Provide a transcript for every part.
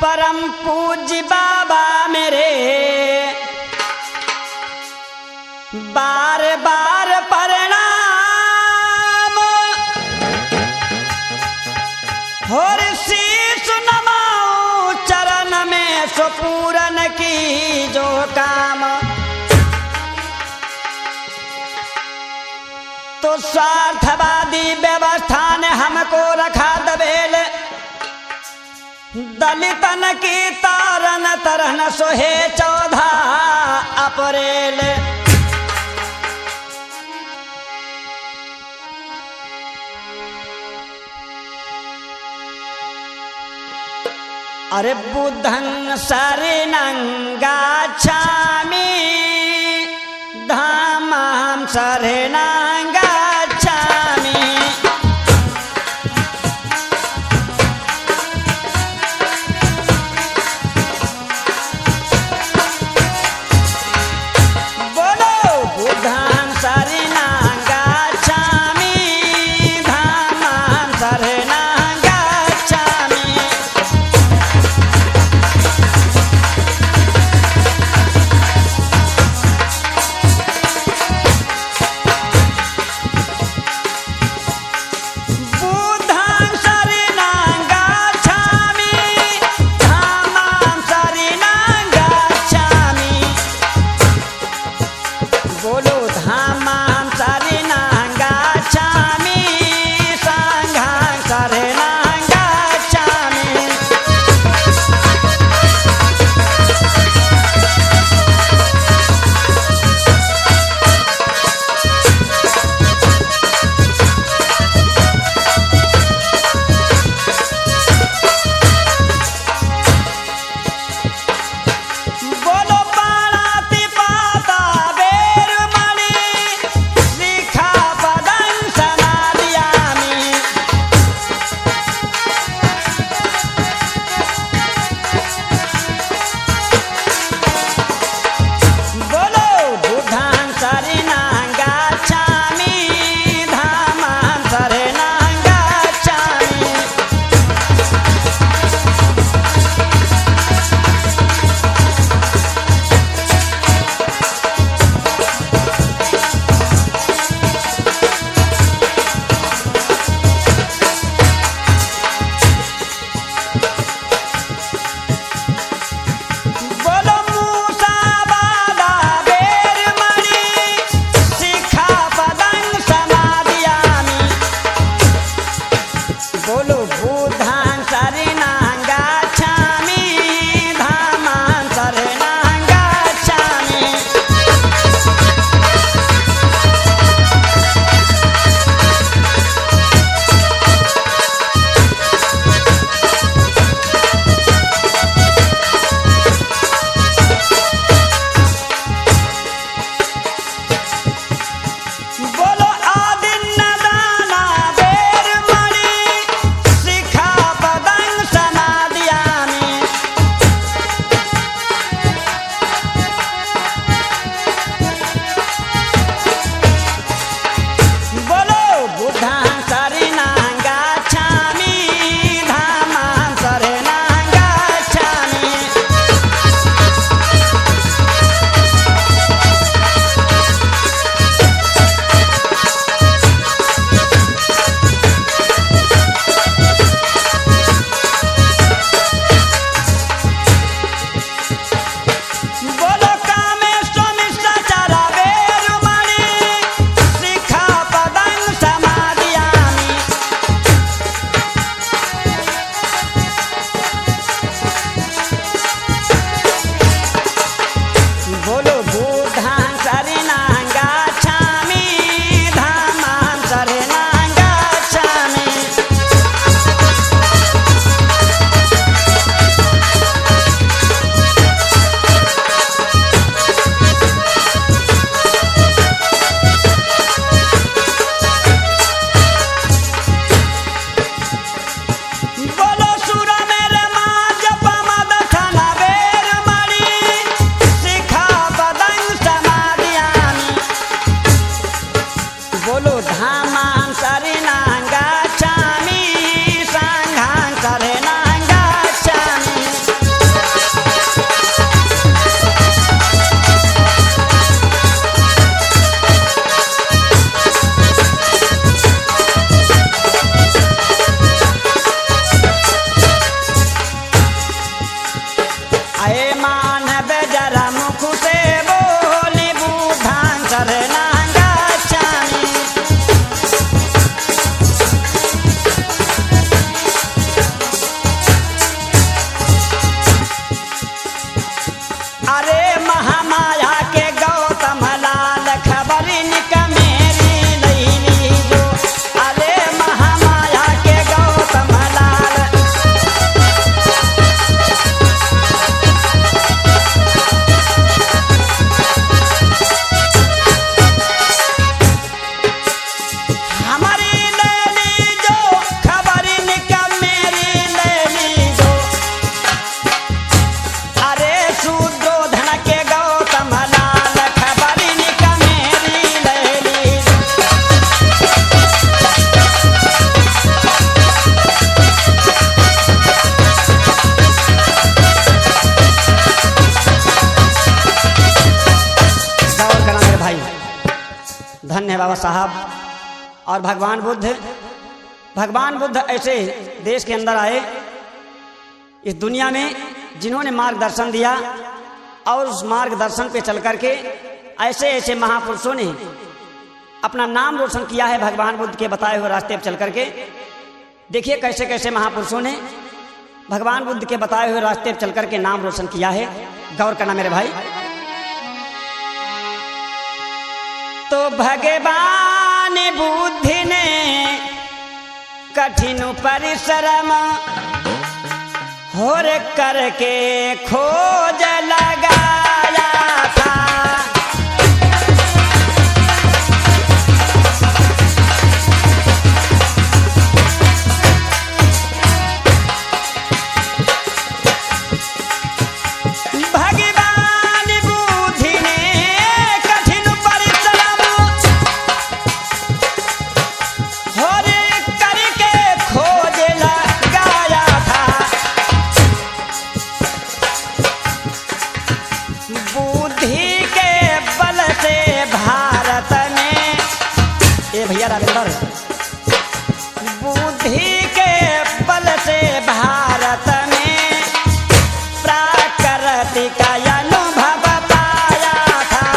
परम पूज्य बाबा मेरे बार बार प्रणाम और शीश नमाऊं चरण में सुपूरन की जो काम। तो स्वार्थवादी व्यवस्था ने हमको रखा दबेल, दलितन की तारन तरन सोहे 14 अप्रैल। अरे बुद्धं शरणं गच्छामि धामं शरणं गच्छामि। बोलो बुद्धं शरणं गच्छामि धामं शरणं गच्छामि। बाबा साहब और भगवान बुद्ध ऐसे देश के अंदर आए इस दुनिया में जिन्होंने मार्गदर्शन दिया और उस मार्गदर्शन पे चल करके ऐसे ऐसे महापुरुषों ने अपना नाम रोशन किया है भगवान बुद्ध के बताए हुए रास्ते पर चल करके। देखिए कैसे कैसे महापुरुषों ने भगवान बुद्ध के बताए हुए रास्ते पर चल करके नाम रोशन किया है। गौर करना मेरे भाई। तो भगवान बुद्ध ने कठिन परिश्रम होर करके खोज लगाया था। बुद्धि के बल से भारत में प्राकृतिक अनुभव पाया था।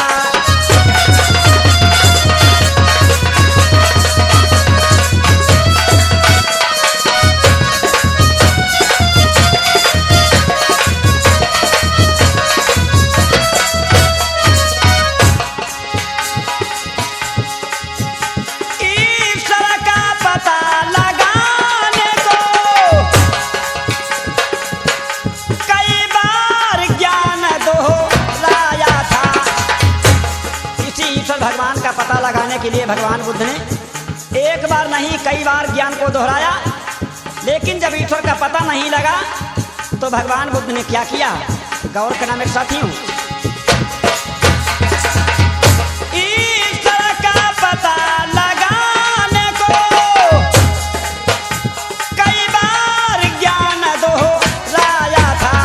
भगवान का पता लगाने के लिए भगवान बुद्ध ने एक बार नहीं कई बार ज्ञान को दोहराया, लेकिन जब ईश्वर का पता नहीं लगा तो भगवान बुद्ध ने क्या किया। गौर करना मेरे साथियों। ईश्वर का पता लगाने को कई बार ज्ञान दोहराया था।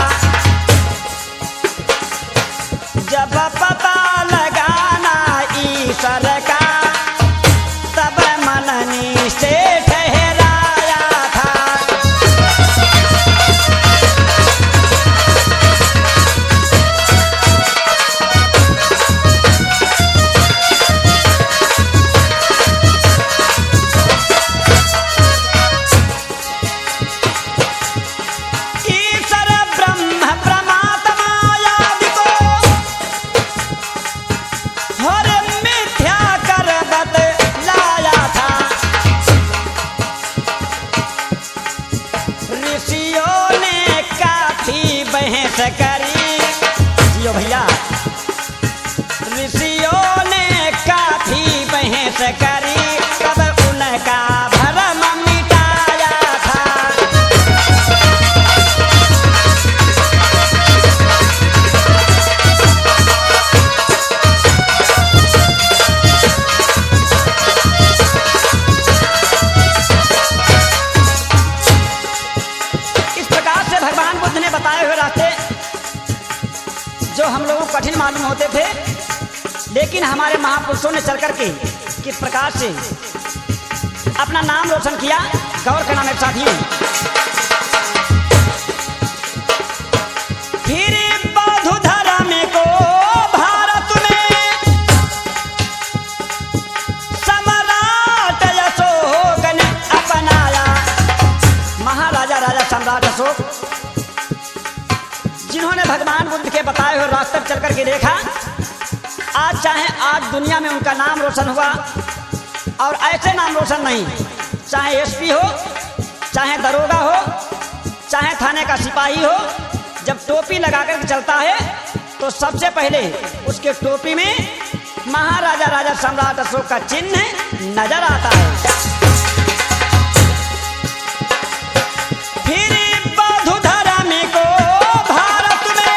जब पता लगाना ईश्वर का तब मननी से ठहराया था। ईश्वर ब्रह्म परमात्मा आदि को हर मिथ्या कर बतलाया था। ऋषियों ने काफी बहस करी, जियो भैया। ऋषियों ने काफी बहस करी, तब उनका भरम मिटाया था। बताए हुए रास्ते जो हम लोगों को कठिन मालूम होते थे, लेकिन हमारे महापुरुषों ने चल करके किस प्रकार से अपना नाम रोशन किया। गौर करना मेरे साथियों। फिर बौद्ध धर्म को भारत में सम्राट अशोक ने अपनाया। महाराजा राजा सम्राट अशोक जिन्होंने भगवान बुद्ध के बताए हुए रास्ते पर चल करके देखा, आज दुनिया में उनका नाम रोशन हुआ। और ऐसे नाम रोशन नहीं, चाहे एसपी हो, चाहे दरोगा हो, चाहे थाने का सिपाही हो, जब टोपी लगा कर चलता है तो सबसे पहले उसके टोपी में महाराजा राजा सम्राट अशोक का चिन्ह नजर आता है। फिर बौद्ध धर्म को भारत में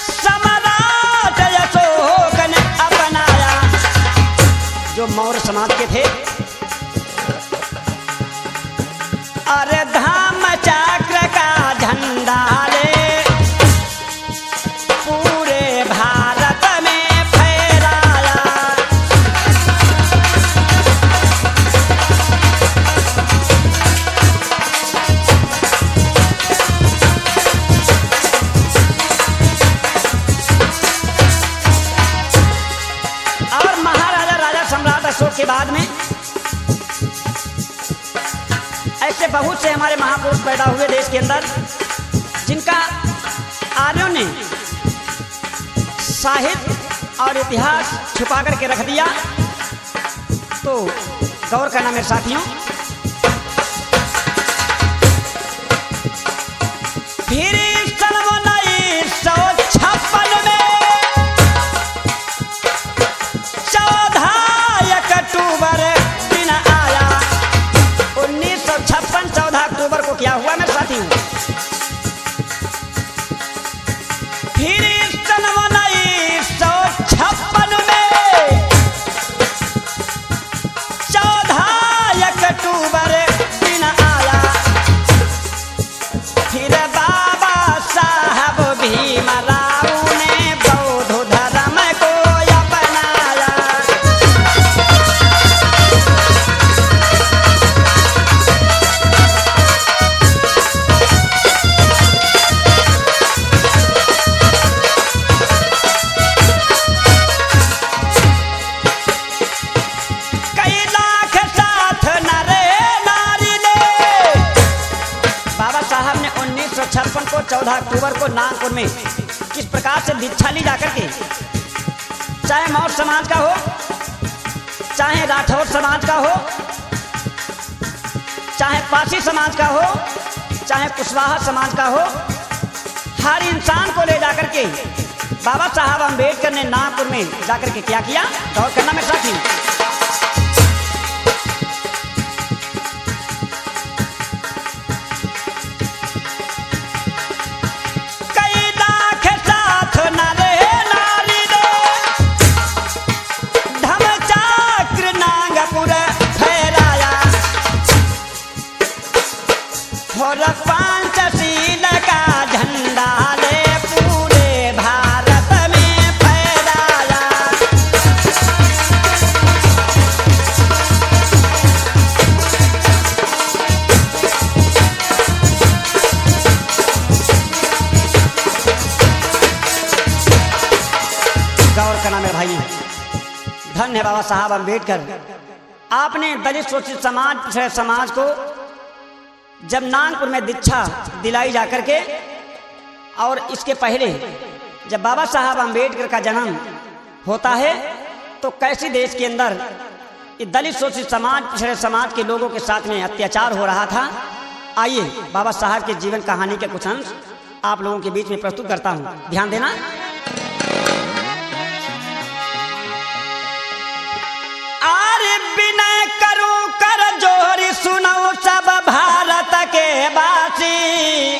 सम्राट अशोक ने अपनाया। जो मौर्य समाज के थे, अरे धाम चक्र का झंडा ले पूरे भारत में बहुत से हमारे महापुरुष पैदा हुए देश के अंदर, जिनका आर्यों ने साहित्य और इतिहास छुपा करके रख दिया। तो गौर करना मेरे साथियों, फिर 1956 में 14 अक्टूबर दिन आया। 1956 14 अक्टूबर को क्या हुआ मेरे साथियों? फिर 1956 में 14 अक्टूबर दिन आया। फिर बाबा साहब भीमराव ने बौद्ध धर्म को अपनाया। कई लाख साथ नरे नारी ने बाबा साहब ने 1956 को 14 अक्टूबर को नागपुर में किस प्रकार से दीक्षा ली जाकर के, चाहे मौर्य समाज का हो, चाहे राठौर समाज का हो, चाहे पासी समाज का हो, चाहे कुशवाहा समाज का हो, हर इंसान को ले जाकर के बाबा साहब अम्बेडकर ने नागपुर में जाकर के क्या किया? गौर करना मेरे साथी। और पंचशील का झंडा ले पूरे भारत में फहराया। गौर करना मेरे भाई, धन्य है बाबा साहब अम्बेडकर। आपने दलित शोषित समाज को जब नागपुर में दीक्षा दिलाई जाकर के, और इसके पहले जब बाबा साहब अम्बेडकर का जन्म होता है तो कैसी देश के अंदर दलित शोषित पिछड़े समाज के लोगों के साथ में अत्याचार हो रहा था। आइए बाबा साहब के जीवन कहानी के कुछ अंश आप लोगों के बीच में प्रस्तुत करता हूँ, ध्यान देना। विनय करूं कर जोरी सुनो सब भारत के वासी,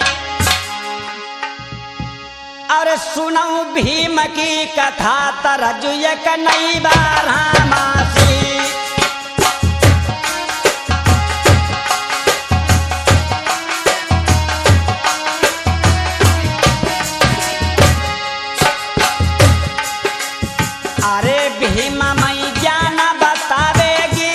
और सुनो भीम की कथा तरजु एक नई बारहमासी। अरे भीम मई ज्ञान बतावेगी,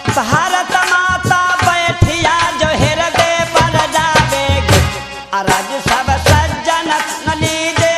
भारत माता बैठिया जो हृदय पर जावेगी। अरज सब सज्जन लीजे,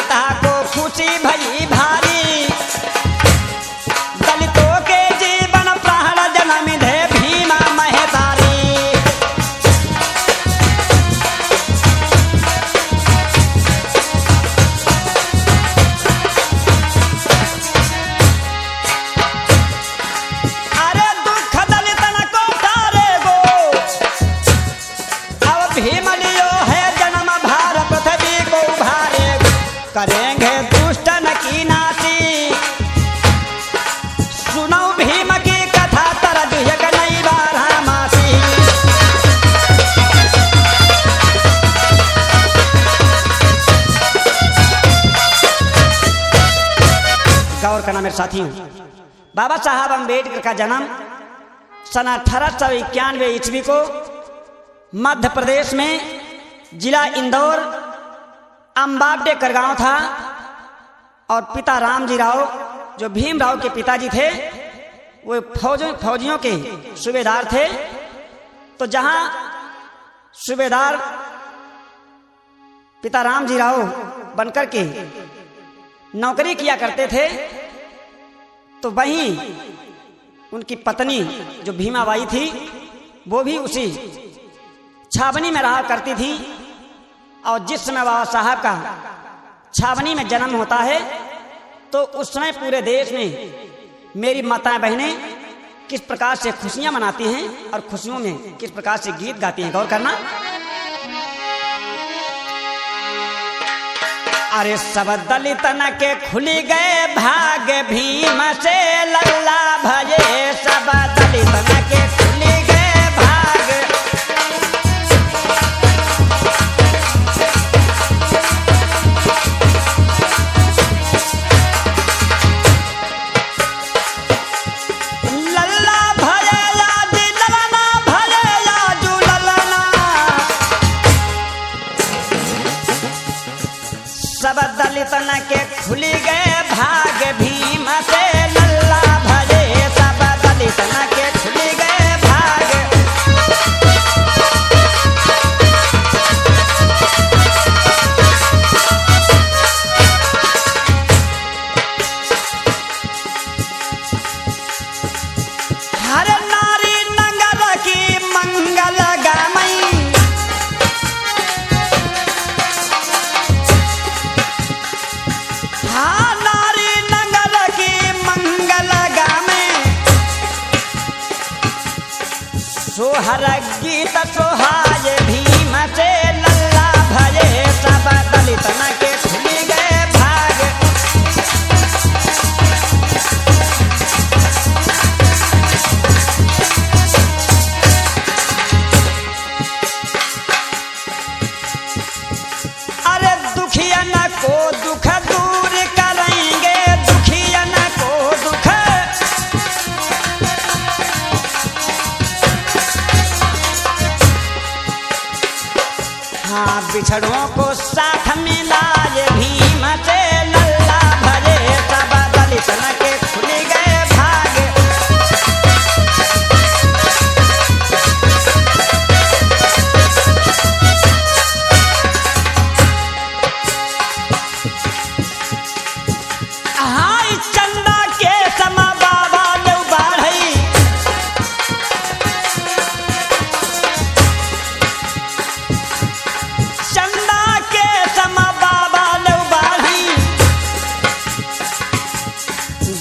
जनता को खुशी भई भारी, दलितों के जीवन प्राण जन्म दे भीमा महतारी। अरे दुख दलितन को तारे गो, अब भीम लियो है जन्म भारत पृथ्वी को उभारे, करेंगे दुष्टन की नाशी, सुनो भीम की कथा तरज एक नई बारहमासी। गौर करना मेरे साथियों, बाबा साहब अम्बेडकर का जन्म सन 1891 ईस्वी को मध्य प्रदेश में जिला इंदौर अंबाडेकर गांव था। और पिता रामजी राव जो भीमराव के पिताजी थे वो फौजियों के सूबेदार थे। तो जहां सूबेदार पिता रामजी राव बनकर के नौकरी किया करते थे, तो वहीं उनकी पत्नी जो भीमाबाई थी वो भी उसी छावनी में रहा करती थी। और जिस समय बाबा साहब का छावनी में जन्म होता है तो उस समय पूरे देश में मेरी माताएं बहनें किस प्रकार से खुशियां मनाती हैं और खुशियों में किस प्रकार से गीत गाती हैं। गौर करना। अरे सब दलितन के खुली गए भाग भीम से लल्ला भजे, सब दलितन के खुली गए भाग। लल्ला भजे याजू ललना, भजे याजू ललना, सब दलितन के खुली गए भाग भीम से लल्ला भजे, सब दलितन के खुली गए भाग। हर नारी नंगल की मंगल गामई, हाँ नारी नंगल की मंगल गामे, सोहर गीत सोहाय भीम से लल्ला भजे, सब दलितन के खुली गए भाग। अरे दुखियन को दुख दूर करेंगे, दुखियन को दुख, हाँ बिछड़ों को साथ मिलाए भीम से लल्ला भजे, सब दलितन के खुली गए भाग। हाय चंदा के समा बाबा लौ बाढ़ई, चंदा के समा बाबा लौ बाढ़ई,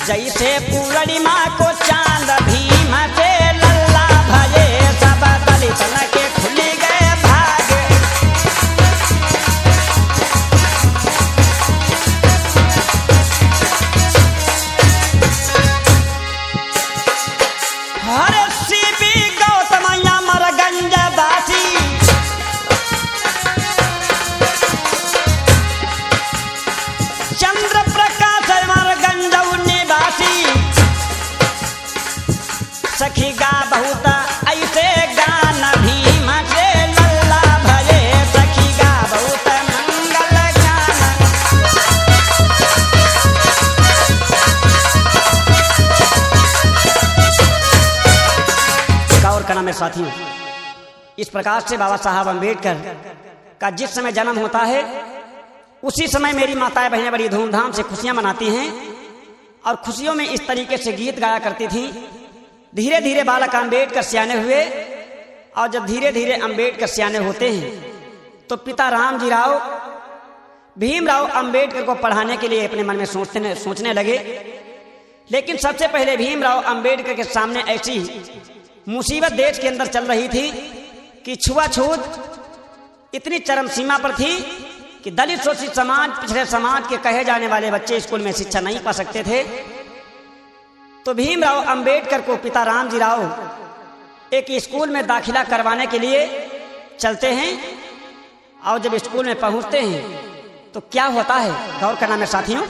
जैसे पूर्णिमा को चांद भीम से लल्ला भजे, सब दलितन के खुली गए भाग। हर सीपी गौतमैया मरगंज वासी, चंद्र प्रकाश मरगंज निवासी, सखी गा बहुत ऐसे गान भीम से लल्ला भजे, सखी गा बहुत मंगल गान। गौर करना मेरे साथियों, इस प्रकार से बाबा साहब अम्बेडकर का जिस समय जन्म होता है उसी समय मेरी माताएं बहनें बड़ी धूमधाम से खुशियां मनाती हैं और खुशियों में इस तरीके से गीत गाया करती थीं। धीरे धीरे बालक अम्बेडकर सियाने हुए और जब धीरे धीरे अम्बेडकर सियाने होते हैं तो पिता रामजी राव भीमराव अम्बेडकर को पढ़ाने के लिए अपने मन में सोचने लगे। लेकिन सबसे पहले भीमराव अम्बेडकर के सामने ऐसी मुसीबत देश के अंदर चल रही थी कि छुआछूत इतनी चरम सीमा पर थी कि दलित शोषित समाज, पिछड़े समाज के कहे जाने वाले बच्चे स्कूल में शिक्षा नहीं पा सकते थे। तो भीमराव अम्बेडकर को पिता रामजी राव एक स्कूल में दाखिला करवाने के लिए चलते हैं और जब स्कूल में पहुंचते हैं तो क्या होता है, गौर करना है साथियों।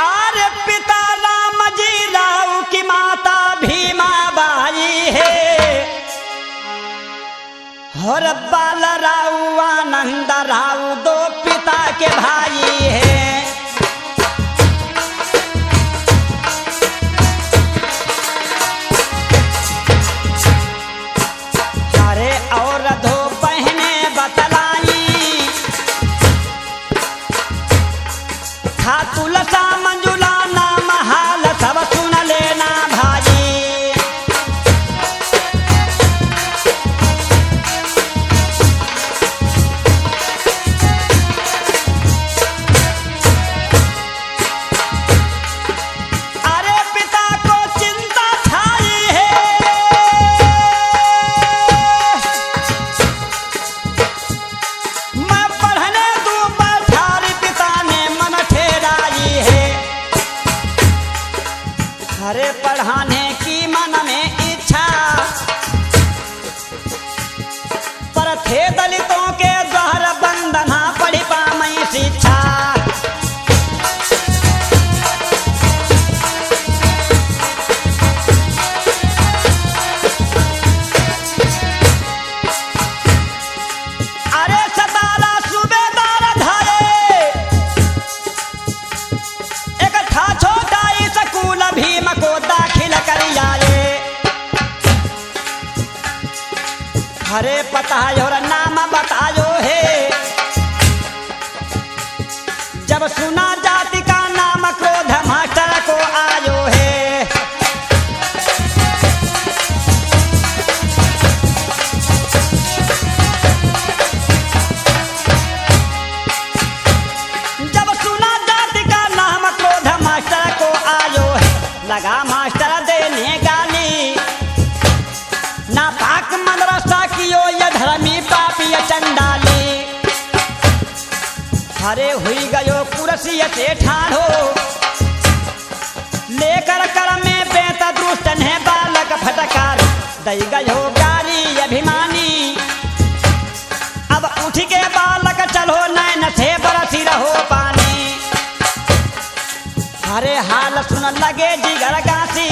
अरे पिता रामजी राव की माता भीमाबाई है और बालराव आनंद राव दो पिता के भाई है। अरे और दो बहनें बतलाई था तुलसा मंजुला नाम हाल सब सुन लेना भाई। अरे पढ़ाने की मन में इच्छा पर थे दलितों के द्वार बंधना पढ़ी पामई शिक्षा। अरे सतारा सूबेदार धारे एक था छोटा स्कूल भीम को दाखिल कर आए। हरे पतायो और नाम बतायो है जब सुना जाति का नाम क्रोध मास्टर को आयो है। जब सुना जाति का नाम क्रोध मास्टर को आयो है लगा मास्टर देने गाली ना पाक मदरसा कियो या धर्मी पापी या चंडाली। हरे हुई गयो कुर्सी से ठाढ़ो लेकर कर में बेता दुष्ट ने बालक फटकार दई गयो गाली अभिमानी। अब उठ के बालक चलो नैन से बरसी रहो पानी। हरे हाल सुन लगे जिगर गासी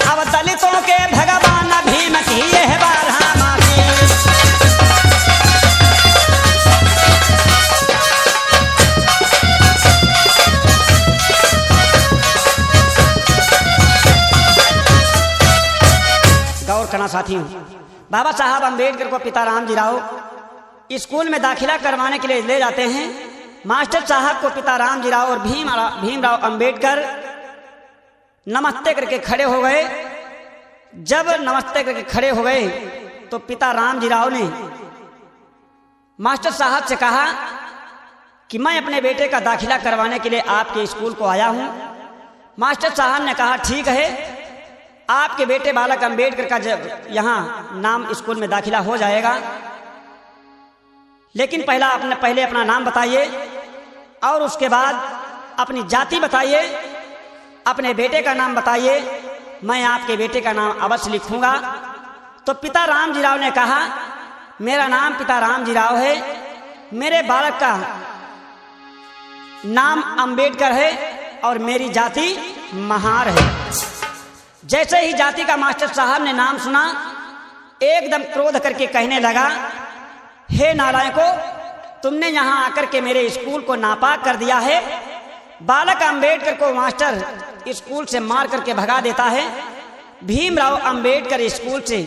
अब दलितों के भगवान भीम की यह बारहा मासी। गौर करना साथियों, बाबा साहब अम्बेडकर को पिता रामजी राव स्कूल में दाखिला करवाने के लिए ले जाते हैं। मास्टर साहब को पिता रामजी राव और भीमराव अम्बेडकर नमस्ते करके खड़े हो गए। जब नमस्ते करके खड़े हो गए तो पिता रामजी राव ने मास्टर साहब से कहा कि मैं अपने बेटे का दाखिला करवाने के लिए आपके स्कूल को आया हूं। मास्टर साहब ने कहा ठीक है, आपके बेटे बालक अम्बेडकर का जब यहाँ नाम स्कूल में दाखिला हो जाएगा, लेकिन पहले अपना नाम बताइए और उसके बाद अपनी जाति बताइए, अपने बेटे का नाम बताइए, मैं आपके बेटे का नाम अवश्य लिखूंगा। तो पिता रामजी राव ने कहा मेरा नाम पिता रामजी राव है, मेरे बालक का नाम अम्बेडकर है और मेरी जाति महार है। जैसे ही जाति का मास्टर साहब ने नाम सुना एकदम क्रोध करके कहने लगा, हे नालायकों, तुमने यहाँ आकर के मेरे स्कूल को नापाक कर दिया है। बालक अम्बेडकर को मास्टर स्कूल से मार करके भगा देता है, भीमराव अंबेडकर स्कूल से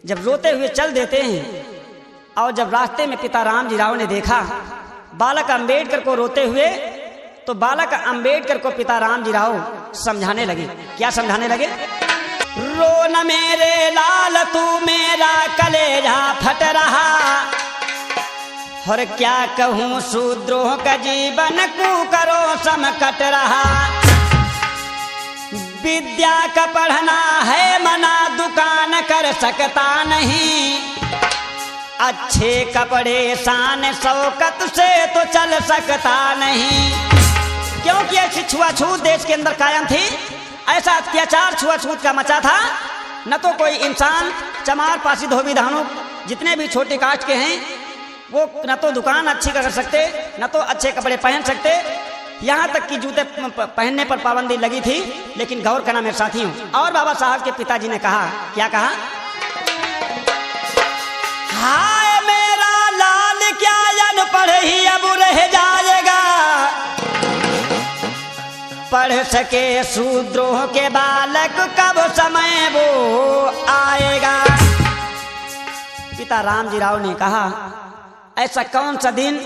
जब रोते हुए चल देते हैं और जब रास्ते में पिता रामजी राव ने देखा बालक अंबेडकर को रोते हुए, तो बालक अंबेडकर को पिता रामजी राव समझाने लगे। क्या समझाने लगे? रो न मेरे लाल तू मेरा कलेजा फट रहा, और क्या कहूँ शूद्रों का जीवन को करो समकट रहा। विद्या का पढ़ना है मना दुकान कर सकता नहीं, अच्छे कपड़े शान शौकत से तो चल सकता नहीं। क्योंकि ऐसी छुआछूत देश के अंदर कायम थी, ऐसा अत्याचार छुआछूत का मचा था। न तो कोई इंसान चमार पासी धोबी धानु जितने भी छोटे कास्ट के हैं वो न तो दुकान अच्छी कर सकते, न तो अच्छे कपड़े पहन सकते, यहाँ तक कि जूते पहनने पर पाबंदी लगी थी। लेकिन गौर करना मेरे साथियों, और बाबा साहब के पिताजी ने कहा, क्या कहा? हाय मेरा लाल क्या अनपढ़ ही अब रह जाएगा, पढ़ सके शूद्रों के बालक कब समय वो आएगा। पिता रामजी राव ने कहा, ऐसा कौन सा दिन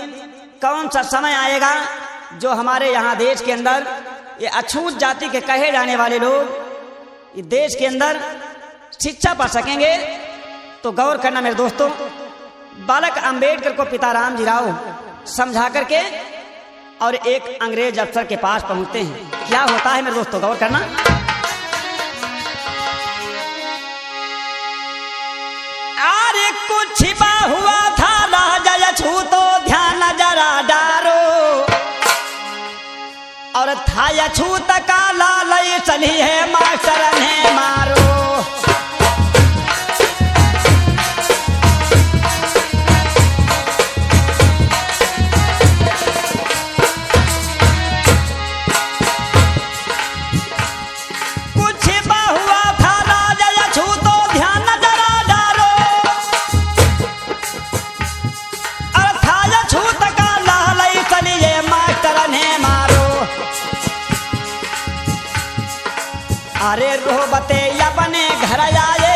कौन सा समय आएगा जो हमारे यहाँ देश के अंदर ये अछूत जाति के कहे जाने वाले लोग ये देश के अंदर शिक्षा पा सकेंगे। तो गौर करना मेरे दोस्तों, बालक अंबेडकर को पिता रामजी राव समझा करके और एक अंग्रेज अफसर के पास पहुंचते हैं। क्या होता है मेरे दोस्तों, गौर करना। अरे कुछ छिपा हुआ था राजा छूतो ध्यान जरा डारो, और था छूत का लाल चली है मास्टर ने मारो। अरे रोहबते अपने घर आए,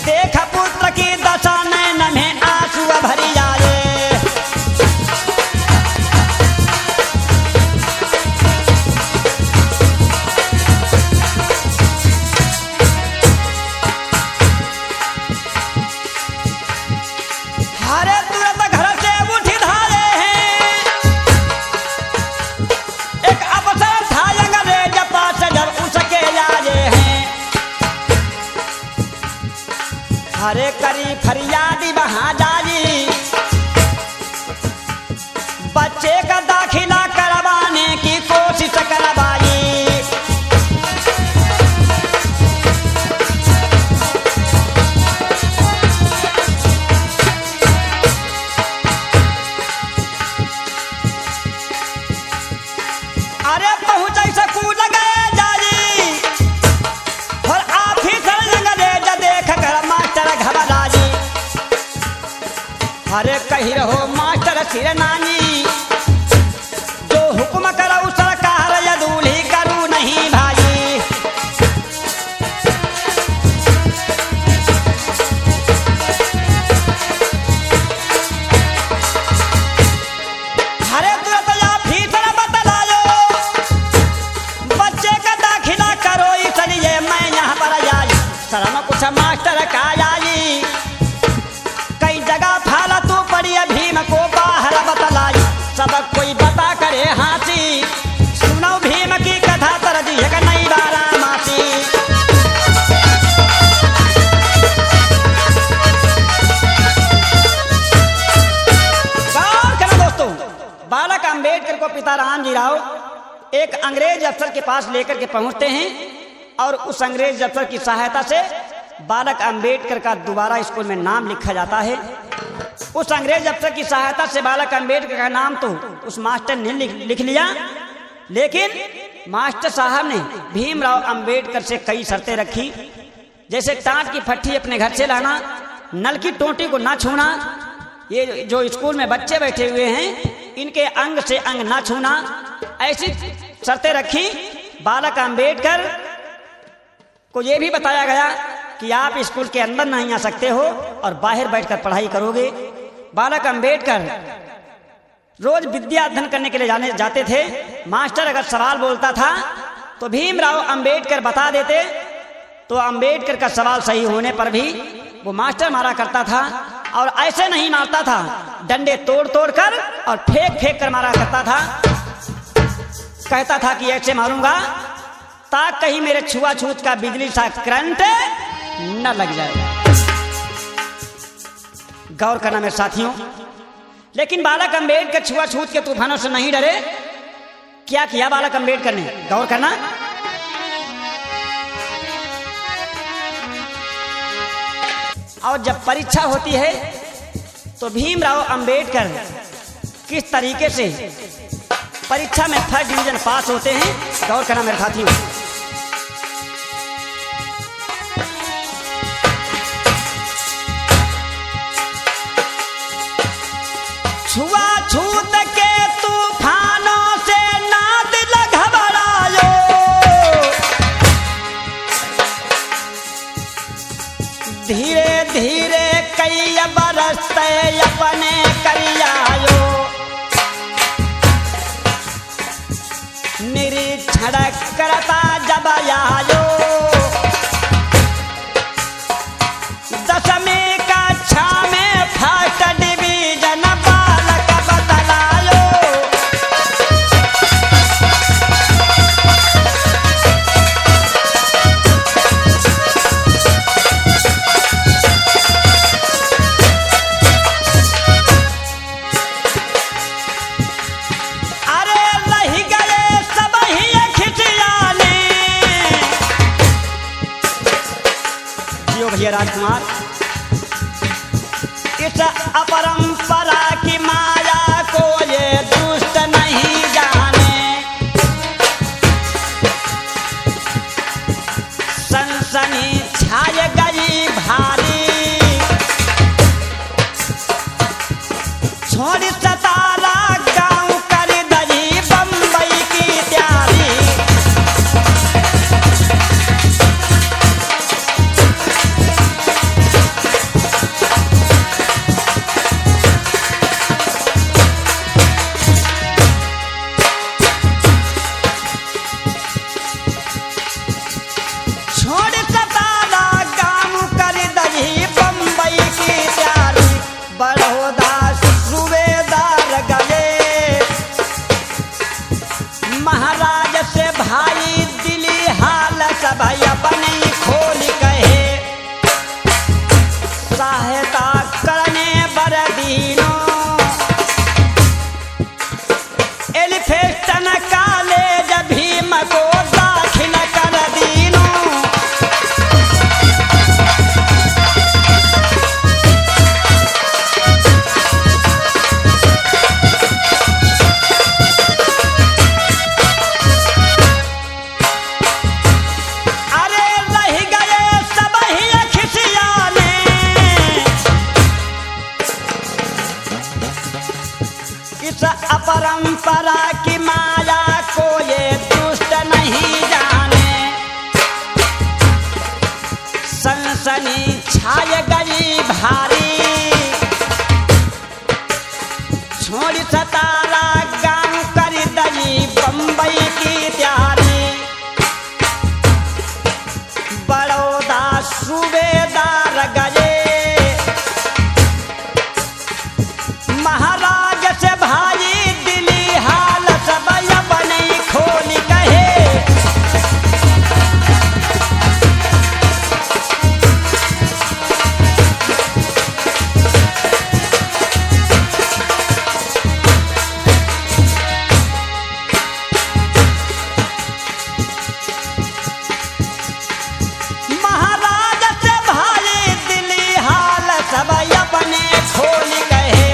देख पुत्र की दशा नैन में आंसू भरी आए। अरे तुरंत घर से उठी धारे हैं, एक अवसर था अंग्रेज पास जब उसके आए हैं। अरे करी फरियादी वहां जाई, बच्चे का दाखिला करवाने की कोशिश करवाई। अरे पहुंचे स्कूल गए जाई, और ऑफिसर अंग्रेज देख कर मास्टर घबराई। अरे कही रहो मास्टर सिरनानी, जो हुक्म करो सरकार यदूली करू नहीं भाई। अरे तुरंत ऑफिसर बतलायो, बच्चे का दाखिला करो इसलिए मैं यहाँ पर आई। शर्म कुछ मास्टर का आई, कई जगह फालतू पड़ी भीम को बाहर बतलाई। सब कोई बता करे हाथी, सुनो भीम की कथा तर दी है नई बारा मासी। गौर करो दोस्तों, बालक अंबेडकर को पिता रामजी राव एक अंग्रेज अफसर के पास लेकर के पहुंचते हैं, और उस अंग्रेज अफसर की सहायता से बालक अंबेडकर का दोबारा स्कूल में नाम लिखा जाता है। उस अंग्रेज अफसर की सहायता से बालक अंबेडकर का नाम तो उस मास्टर ने लिख लिया, लेकिन मास्टर साहब ने भीमराव अंबेडकर से कई शर्तें रखी, जैसे टाट की फट्टी अपने घर से लाना, नल की टोटी को ना छूना, ये जो स्कूल में बच्चे बैठे हुए हैं इनके अंग से अंग ना छूना, ऐसी शर्तें रखी। बालक अंबेडकर को ये भी बताया गया कि आप स्कूल के अंदर नहीं आ सकते हो और बाहर बैठकर पढ़ाई करोगे। बालक अंबेडकर रोज विद्या अध्ययन करने के लिए जाते थे। मास्टर अगर सवाल बोलता था तो भीमराव अंबेडकर बता देते, तो अंबेडकर का सवाल सही होने पर भी वो मास्टर मारा करता था। और ऐसे नहीं मारता था, डंडे तोड़ तोड़ कर और फेंक फेंक कर मारा करता था। कहता था कि ऐसे मारूंगा ताकि कहीं मेरे छुआछूत का बिजली सा करंट न लग जाए। गौर करना मेरे साथियों। लेकिन बालक अंबेडकर छुआछूत के तूफानों से नहीं डरे। क्या किया बालक अंबेडकर ने? गौर करना। और जब परीक्षा होती है तो भीमराव अंबेडकर किस तरीके से परीक्षा में फर्स्ट डिवीजन पास होते हैं, गौर करना मेरे साथियों। छुआछूत के तूफानों से ना दिल घबरायो, धीरे धीरे कई बरस अपने करियायो, निरीक्षण करता जब आयो, दसवीं कक्षा में फर्स्ट डिवीजन बालक बतलायो। अरे लही गए सब ही खिसियाने, जियो भैया राजकुमार। इस अपरंपरा की माया को ये दुष्ट नहीं जाने, सनसनी छाय गई भारी, छोड़ सतारा गांव कर दही बम्बई की तैयारी। छोड़ सतारा गांव कर दही बम्बई की तैयारी, बड़ौदा सूबेदार गए महाराज से भाई दिली हाल सब अपनी खोल कहे, सहायता करने बरदीनों एलिफेंटन कॉलेज भीम को दाखिल कर दीनों। अरे रह गए सब ही खिसियाने, इस अपरंपरा की माया को ये दुष्ट नहीं जाने, सनसनी छाय गई भारी, छोड़ सतारा गांव कर दही बम्बई की तैयारी, बड़ौदा सूबेदार गए महाराज से भाई दिली हाल सब अपनी खोल कहे। महाराज से भाई दिली हाल सब अपने खोल कहे।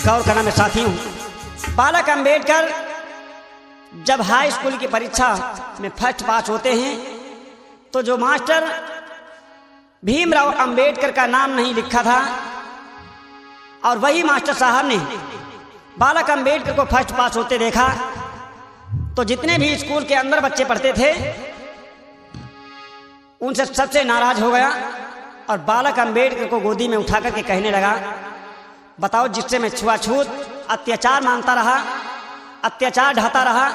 गौर करना मेरे साथियों। बालक अंबेडकर जब हाई स्कूल की परीक्षा में फर्स्ट पास होते हैं तो जो मास्टर भीमराव अंबेडकर का नाम नहीं लिखा था और वही मास्टर साहब ने बालक अंबेडकर को फर्स्ट पास होते देखा तो जितने भी स्कूल के अंदर बच्चे पढ़ते थे उनसे सबसे नाराज हो गया और बालक अंबेडकर को गोदी में उठा करके कहने लगा, बताओ जिससे मैं छुआछूत अत्याचार मानता रहा, अत्याचार ढाता रहा,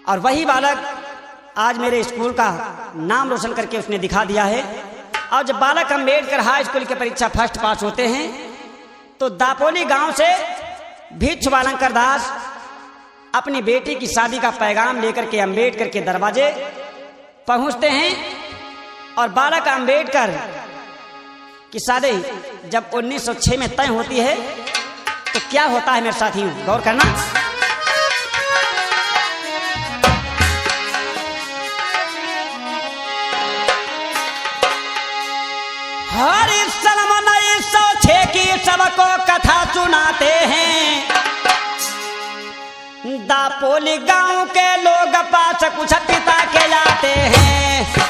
और वही बालक आज मेरे स्कूल का नाम रोशन करके उसने दिखा दिया है। और जब बालक अंबेडकर हाई स्कूल की परीक्षा फर्स्ट पास होते हैं तो दापोली गांव से भिक्षु बालंकर दास अपनी बेटी की शादी का पैगाम लेकर के अंबेडकर के दरवाजे पहुंचते हैं। और बालक अंबेडकर की शादी जब 1906 में तय होती है तो क्या होता है मेरे साथियों, गौर करना। हर सन 1906 की सबको कथा सुनाते हैं, दापोली गांव के लोग पास कुछ पिता के लाते हैं।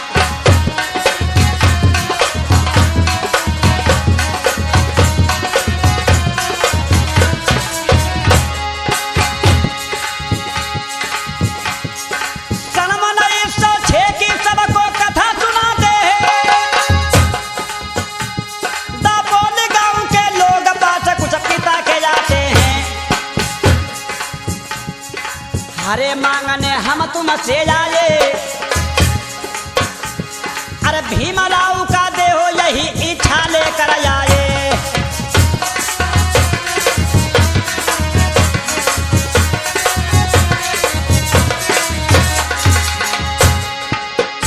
सन 1906 की सबको कथा सुनाते हैं, दापोली गांव के लोग पास कुछ पिता के लाते हैं। हरे मांगने हम तुमसे आए, अरे भीमराव का देहो यही इच्छा लेकर आए।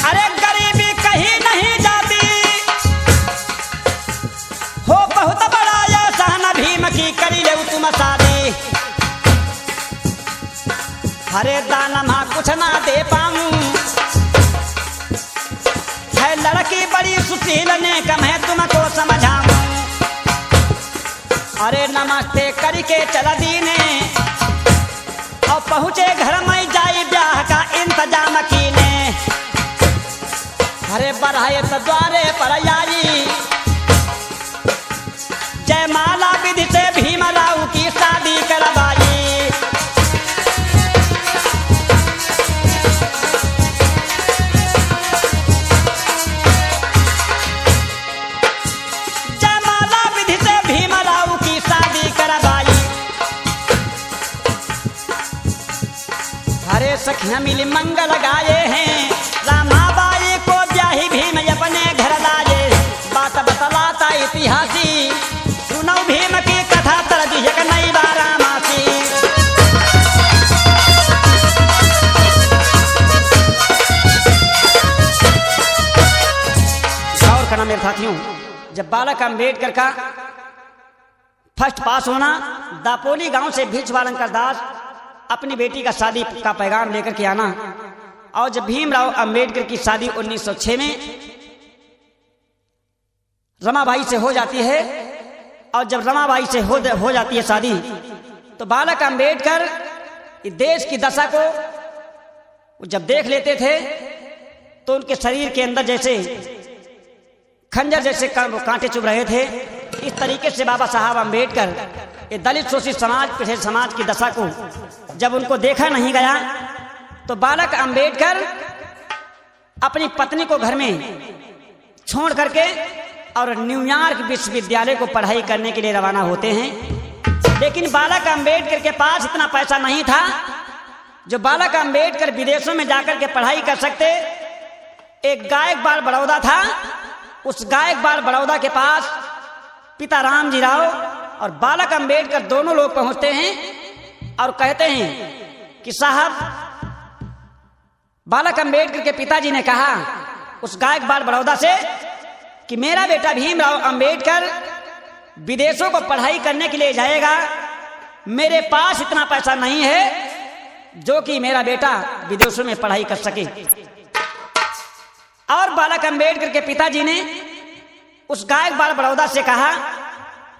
अरे गरीबी कहीं नहीं जाती, हो बहुत बड़ा एहसान भीम की करी ले तुम शादी। हरे दानमा कुछ ना दे पाऊं, है लड़की बड़ी सुशील ने कम है तुमको समझाऊं। अरे नमस्ते करके चला दीने और पहुंचे घर में जाई ब्याह का इंतजाम कीने। हरे बढ़ाए तो द्वारे पर आई, जयमाला विधि से भीमराव की शादी करवाई। सखियां मिली मंगल गाये हैं, रामाबाई को ब्याही भीम अपने घर लाए। बात बतलाता इतिहासी, सुनो भीम की कथा तरज एक नई बारामासी। गौर करना मेरे साथियों, जब बालक अंबेडकर का फर्स्ट पास होना, दापोली गांव से भिक्षु बालंकर दास अपनी बेटी का शादी का पैगाम लेकर के आना, और जब भीमराव अंबेडकर की शादी 1906 में रमाबाई से हो जाती है, और जब रमाबाई से हो जाती है शादी, तो बालक अंबेडकर देश की दशा को जब देख लेते थे तो उनके शरीर के अंदर जैसे खंजर जैसे कांटे चुभ रहे थे। इस तरीके से बाबा साहब अंबेडकर ये दलित शोषित समाज, पिछड़े समाज की दशा को जब उनको देखा नहीं गया तो बालक अंबेडकर अपनी पत्नी को घर में छोड़ करके और न्यूयॉर्क विश्वविद्यालय को पढ़ाई करने के लिए रवाना होते हैं। लेकिन बालक अंबेडकर के पास इतना पैसा नहीं था जो बालक अंबेडकर विदेशों में जाकर के पढ़ाई कर सकते। एक गायकवाड़ बड़ौदा था, उस गायकवाड़ बड़ौदा के पास पिता रामजी राव और बालक अंबेडकर दोनों लोग पहुंचते हैं और कहते हैं कि साहब, बालक अंबेडकर के पिताजी ने कहा उस गायकवाड़ बड़ौदा से कि मेरा बेटा भीमराव अंबेडकर विदेशों को पढ़ाई करने के लिए जाएगा, मेरे पास इतना पैसा नहीं है जो कि मेरा बेटा विदेशों में पढ़ाई कर सके। और बालक अंबेडकर के पिताजी ने उस गायकवाड़ बड़ौदा से कहा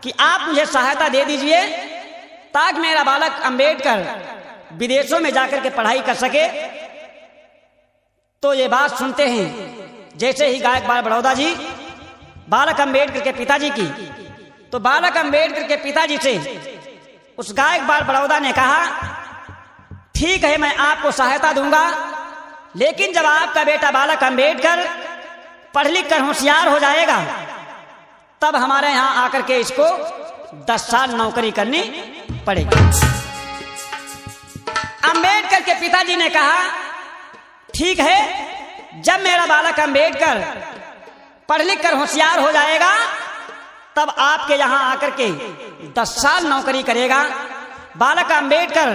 कि आप मुझे सहायता दे दीजिए ताकि मेरा बालक अंबेडकर विदेशों में जाकर के पढ़ाई कर सके। तो ये बात सुनते हैं जैसे ही गायकवाड़ बड़ौदा जी बालक अंबेडकर के पिताजी की, तो बालक अंबेडकर के पिताजी से उस गायकवाड़ बड़ौदा ने कहा ठीक है मैं आपको सहायता दूंगा, लेकिन जब आपका बेटा बालक अंबेडकर पढ़ लिख कर होशियार हो जाएगा तब हमारे यहां आकर के इसको 10 साल नौकरी करनी पड़ेगी। अंबेडकर के पिताजी ने कहा ठीक है, जब मेरा बालक अंबेडकर पढ़ लिख कर होशियार हो जाएगा तब आपके यहां आकर के 10 साल नौकरी करेगा। बालक अंबेडकर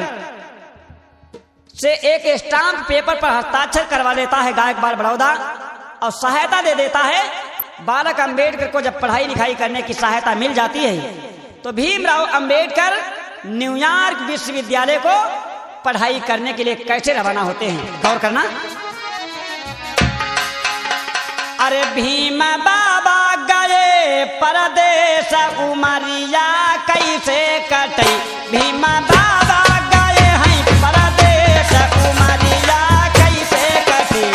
से एक स्टाम्प पेपर पर हस्ताक्षर करवा लेता है गायकवाड़ बड़ौदा और सहायता दे देता है। बालक अंबेडकर को जब पढ़ाई लिखाई करने की सहायता मिल जाती है तो भीमराव अंबेडकर न्यूयॉर्क विश्वविद्यालय को पढ़ाई करने के लिए कैसे रवाना होते हैं, गौर करना। अरे भीम बाबा गए परदेश उमरिया कैसे कटे, भीम बाबा गए हैं परदेश उमरिया कैसे कटे।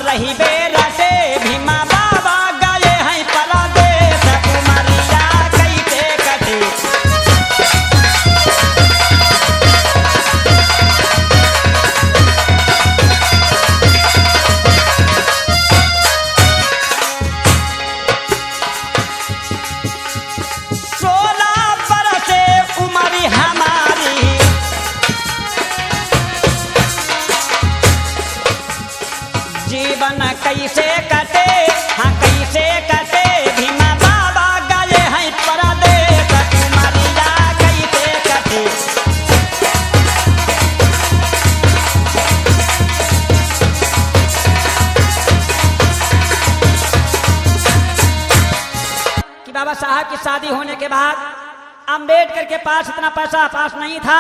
रही बेरटे भीमा बाबा गए हैं परदेश उमरिया कैसे कटे। कैसे कटे, हाँ कैसे कटे भीमा बाबा गए हैं परदेश उमरिया कैसे कटे। कि बाबा साहब की शादी होने के बाद अंबेडकर के पास इतना पैसा पास नहीं था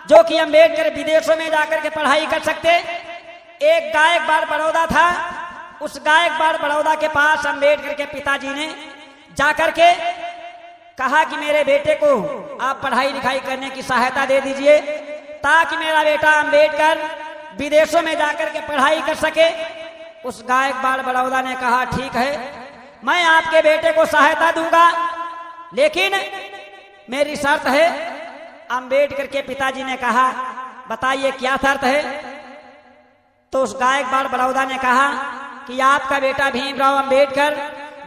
जो कि अंबेडकर विदेशों में जाकर के पढ़ाई कर सकते। एक गायकवाड़ बड़ौदा था, उस गायकवाड़ बड़ौदा के पास अंबेडकर के पिताजी ने जाकर के कहा कि मेरे बेटे को आप पढ़ाई लिखाई करने की सहायता दे दीजिए ताकि मेरा बेटा अंबेडकर विदेशों में जाकर के पढ़ाई कर सके। उस गायकवाड़ बड़ौदा ने कहा ठीक है मैं आपके बेटे को सहायता दूंगा, लेकिन मेरी शर्त है। अंबेडकर के पिताजी ने कहा बताइए क्या शर्त है। तो उस गायकवाड़ बड़ौदा ने कहा कि आपका बेटा भीमराव अंबेडकर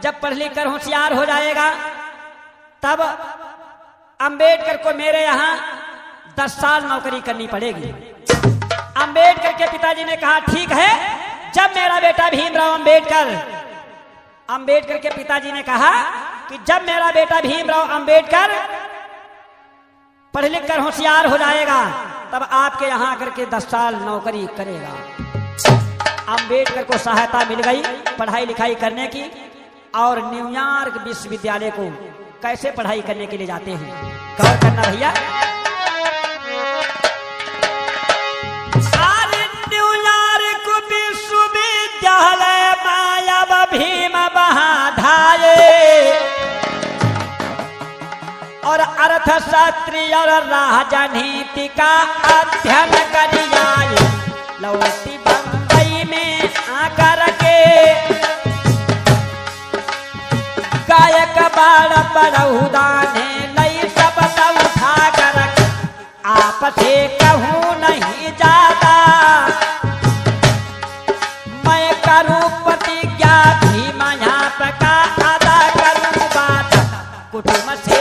जब पढ़ लिख कर होशियार हो जाएगा तब अंबेडकर को मेरे यहाँ 10 साल नौकरी करनी पड़ेगी। अंबेडकर के पिताजी ने कहा ठीक है, जब मेरा बेटा भीमराव अंबेडकर के पिताजी ने कहा कि जब मेरा बेटा भीमराव अंबेडकर पढ़ लिख कर होशियार हो जाएगा तब आपके यहाँ आकर के 10 साल नौकरी करेगा। अंबेडकर को सहायता मिल गई पढ़ाई लिखाई करने की और न्यूयॉर्क विश्वविद्यालय को कैसे पढ़ाई करने के लिए जाते हैं, गौर करना भैया। न्यूयॉर्क विश्वविद्यालय मायाव भीम बहाधाये और अर्थशास्त्री और राजनीति का अध्ययन करिया लौटी बंबई में आकर के गायकवाड़ बड़ौदा ने लई सब उठा कर आपसे कहूँ नहीं जाता, मैं करूँ प्रतिज्ञा भीम यहाँ का अदा करूँ बात कुटुंब से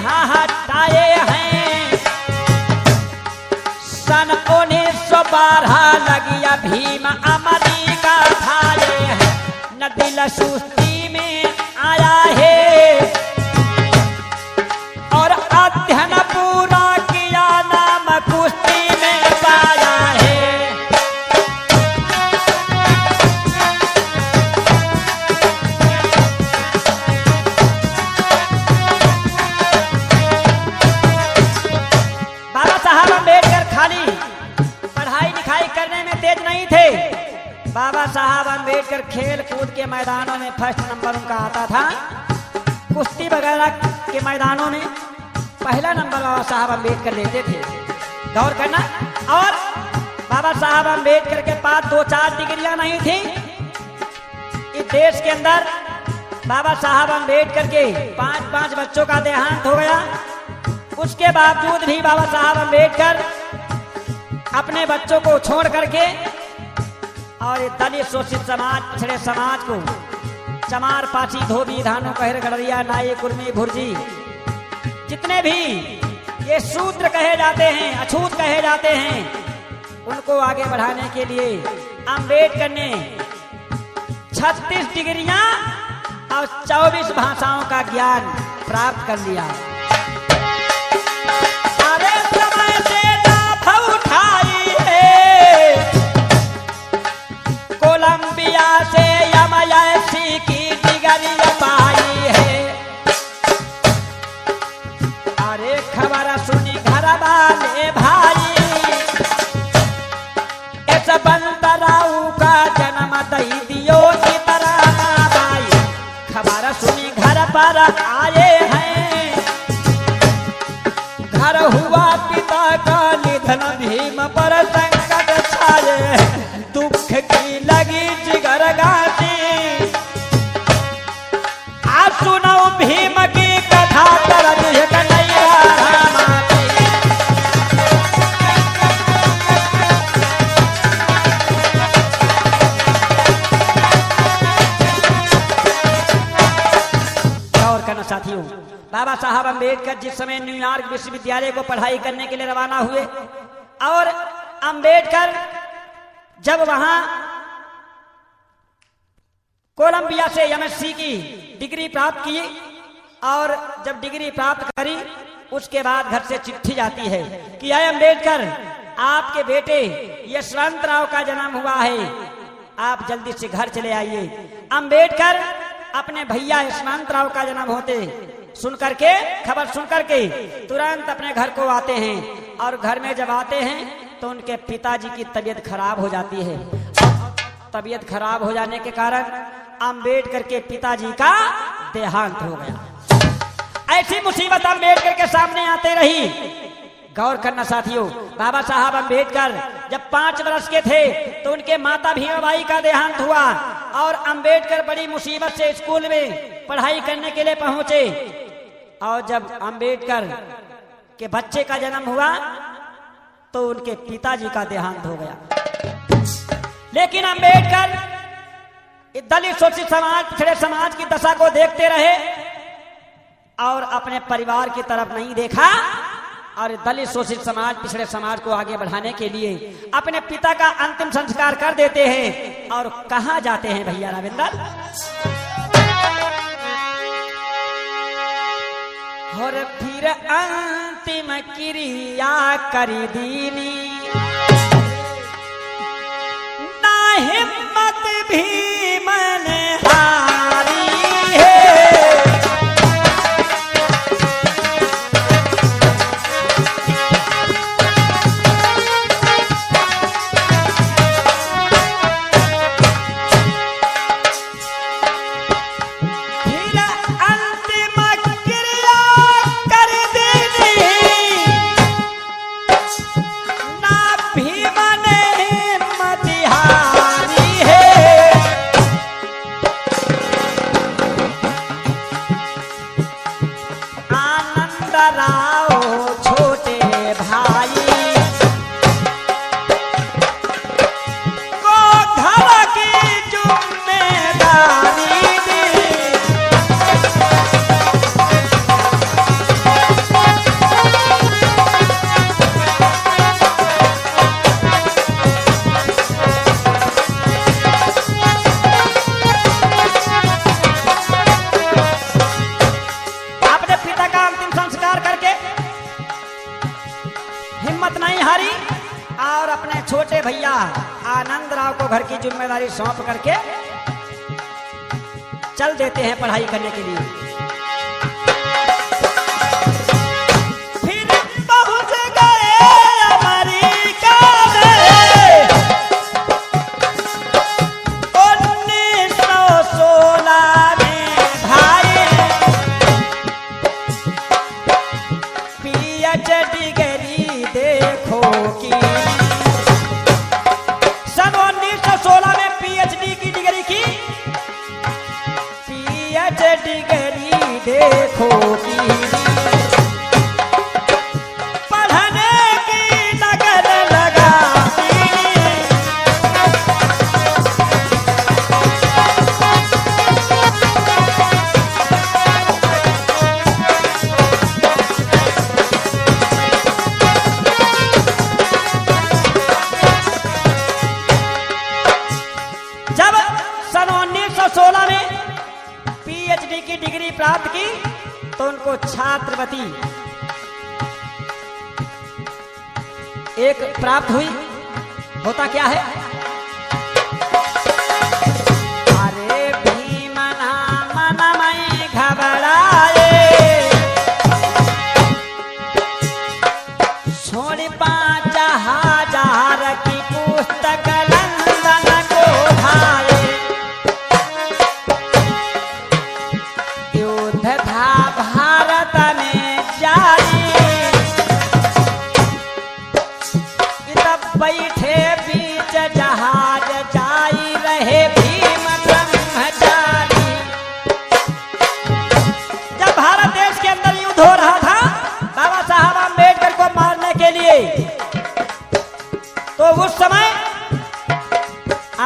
हटाए हैं। सन 1912 लगिया भीम अमेरिका भाए हैं, न दिल सुस्ती में आया है और अध्ययन पूरा किया नाम कुश्ती में पाया है। बाबा साहब अम्बेडकर खेल कूद के मैदानों में फर्स्ट नंबर उनका आता था। कुश्ती वगैरह के मैदानों में पहला नंबर बाबा साहब अम्बेडकर लेते थे। गौर करना। और बाबा साहब अम्बेडकर के पास 2-4 डिग्रियां नहीं थी। इस देश के अंदर बाबा साहब अम्बेडकर के 5-5 बच्चों का देहांत हो गया। उसके बावजूद भी बाबा साहब अम्बेडकर अपने बच्चों को छोड़ करके और दलित शोषित समाज, पिछड़े समाज को चमार, पाची, धोबी, धानु, कहर, गड़रिया, नाई, कुर्मी, भुर्जी, जितने भी ये शूद्र कहे जाते हैं, अछूत कहे जाते हैं, उनको आगे बढ़ाने के लिए अम्बेडकर ने 36 डिग्रियां और 24 भाषाओं का ज्ञान प्राप्त कर लिया। अरे समय से लाभ उठाई है, कोलंबिया से MIT की डिग्री पाई है। अरे खबर सुनी घर वाले भाई, इस बंतराऊ का जन्म दई दियो की तरह भाई। खबर सुनी घर पर आए हैं, घर हुआ पिता का निधन, भीम पर संकट छाए, दुख की लगी जिगर गाती। आज सुनो भीम की कथा, तरज कन्हैया रामाती। गौर करना साथियों, बाबा साहब अम्बेडकर जिस समय न्यूयॉर्क विश्वविद्यालय को पढ़ाई करने के लिए रवाना हुए और अम्बेडकर जब वहां कोलंबिया से MSc की डिग्री प्राप्त की और जब डिग्री प्राप्त करी, उसके बाद घर से चिट्ठी जाती है कि आए अम्बेडकर, आपके बेटे यशवंत राव का जन्म हुआ है, आप जल्दी से घर चले आइए। अम्बेडकर अपने भैया यशवंत राव का जन्म होते सुनकर के, खबर सुनकर के तुरंत अपने घर को आते हैं और घर में जब आते हैं तो उनके पिताजी की तबीयत खराब हो जाती है। तबीयत खराब हो जाने के कारण अम्बेडकर के पिताजी का देहांत हो गया। ऐसी मुसीबत अम्बेडकर के सामने आते रही। गौर करना साथियों, बाबा साहब अम्बेडकर जब 5 वर्ष के थे तो उनके माता भीमाबाई का देहांत हुआ और अम्बेडकर बड़ी मुसीबत से स्कूल में पढ़ाई करने के लिए पहुंचे। और जब अम्बेडकर के बच्चे का जन्म हुआ तो उनके पिताजी का देहांत हो गया। लेकिन अम्बेडकर दलित शोषित समाज, पिछड़े समाज की दशा को देखते रहे और अपने परिवार की तरफ नहीं देखा और दलित शोषित समाज, पिछड़े समाज को आगे बढ़ाने के लिए अपने पिता का अंतिम संस्कार कर देते हैं। और कहां जाते हैं भैया रविंदर? और फिर अंतिम क्रिया कर दीनी, ना हिम्मत भीम ने हारी है। छोटे भैया आनंद राव को घर की जिम्मेदारी सौंप करके चल देते हैं पढ़ाई करने के लिए। फिर पहुंच गए अमेरिका में, देखो कीनी, पढ़ने की लगन लगा कीनी। जब सन 1916 में पीएचडी की डिग्री प्राप्त की तो उनको छात्रवृत्ति एक प्राप्त हुई। होता क्या है, अरे भीमना मन में घबराए, छोड़ 5,000 की पुस्तक लंदन को भाए, युद्ध था भारत में जारी, तब बैठे बीच जहाज जाई रहे भीम ब्रह्मचारी। जब भारत देश के अंदर युद्ध हो रहा था बाबा साहब अम्बेडकर को मारने के लिए, तो उस समय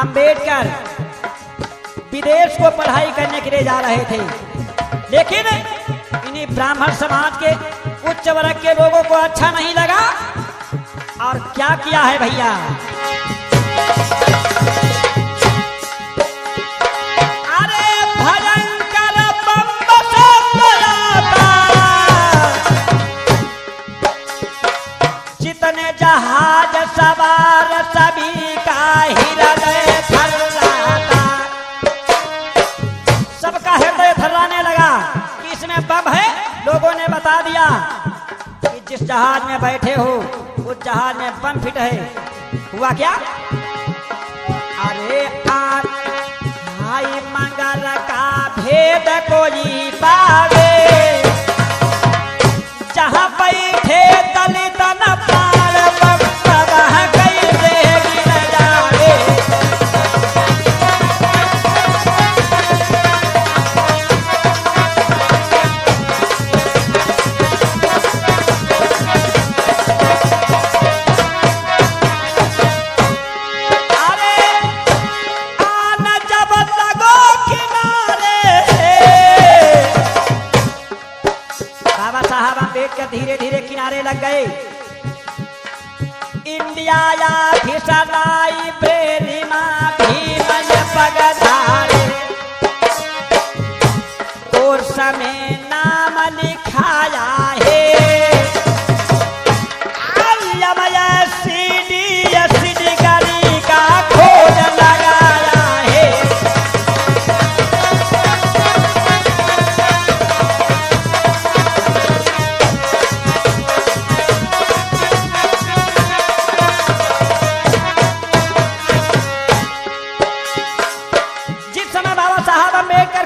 अम्बेडकर विदेश को पढ़ाई करने के लिए जा रहे थे, लेकिन इन्हीं ब्राह्मण समाज के उच्च वर्ग के लोगों को अच्छा नहीं लगा और क्या किया है भैया, अरे भयंकर बम से बजाता, जितने जहाज सवार सभी का हृदय थर्राता। सबका हृदय थर्राने लगा कि इसमें बम है। लोगों ने बता दिया कि जिस जहाज में बैठे हो उस जहाज में बम फिट है। हुआ क्या, अरे आज भाई मंगल का भेद कोई पावे, जहां बैठे दलित न पार बम तबाह कैसे गिर जावे। धीरे धीरे किनारे लग गए। इंडिया या फिसलाई प्रेरिमा भीमन पगधारे, कोर्स में नाम लिखाया है, सीडी गरी का खोज लगाया है।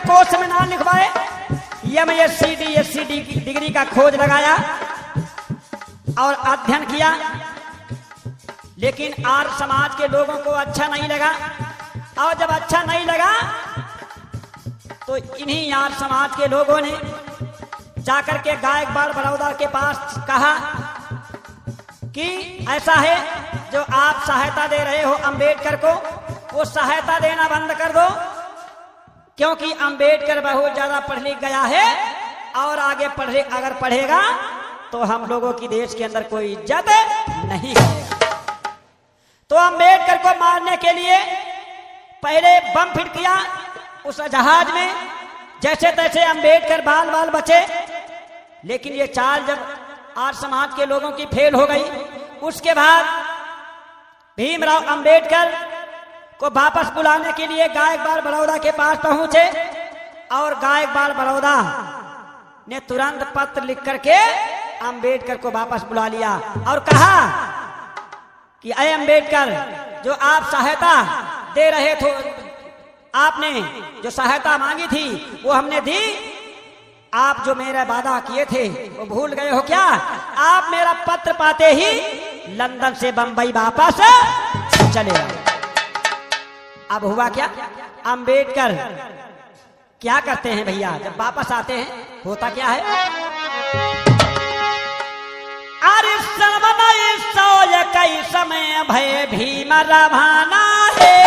कोर्स में नाम लिखवाए, एमएससी डिग्री का खोज लगाया और अध्ययन किया, लेकिन आर्य समाज के लोगों को अच्छा नहीं लगा। और जब अच्छा नहीं लगा तो इन्हीं आर्य समाज के लोगों ने जाकर के गायकवाड़ बड़ौदा के पास कहा कि ऐसा है, जो आप सहायता दे रहे हो अम्बेडकर को, वो सहायता देना बंद कर दो, क्योंकि अम्बेडकर बहुत ज्यादा पढ़ लिख गया है और आगे अगर पढ़ेगा तो हम लोगों की देश के अंदर कोई इज्जत नहीं करेगा। तो अम्बेडकर को मारने के लिए पहले बम फिट किया उस जहाज में, जैसे तैसे अम्बेडकर बाल बाल बचे। लेकिन ये चाल जब आर्य समाज के लोगों की फेल हो गई, उसके बाद भीमराव अम्बेडकर को वापस बुलाने के लिए गायकवाड़ बड़ौदा के पास पहुंचे और गायकवाड़ बड़ौदा ने तुरंत पत्र लिख करके अम्बेडकर को वापस बुला लिया और कहा कि अय अम्बेडकर, जो आप सहायता दे रहे थे, आपने जो सहायता मांगी थी वो हमने दी, आप जो मेरा वादा किए थे वो भूल गए हो क्या? आप मेरा पत्र पाते ही लंदन से बंबई वापस चले आए। अब हुआ क्या, अम्बेडकर क्या करते हैं भैया, जब वापस आते हैं होता क्या है? अरे सर्वमय सोय कई समय भय भीम रवाना है,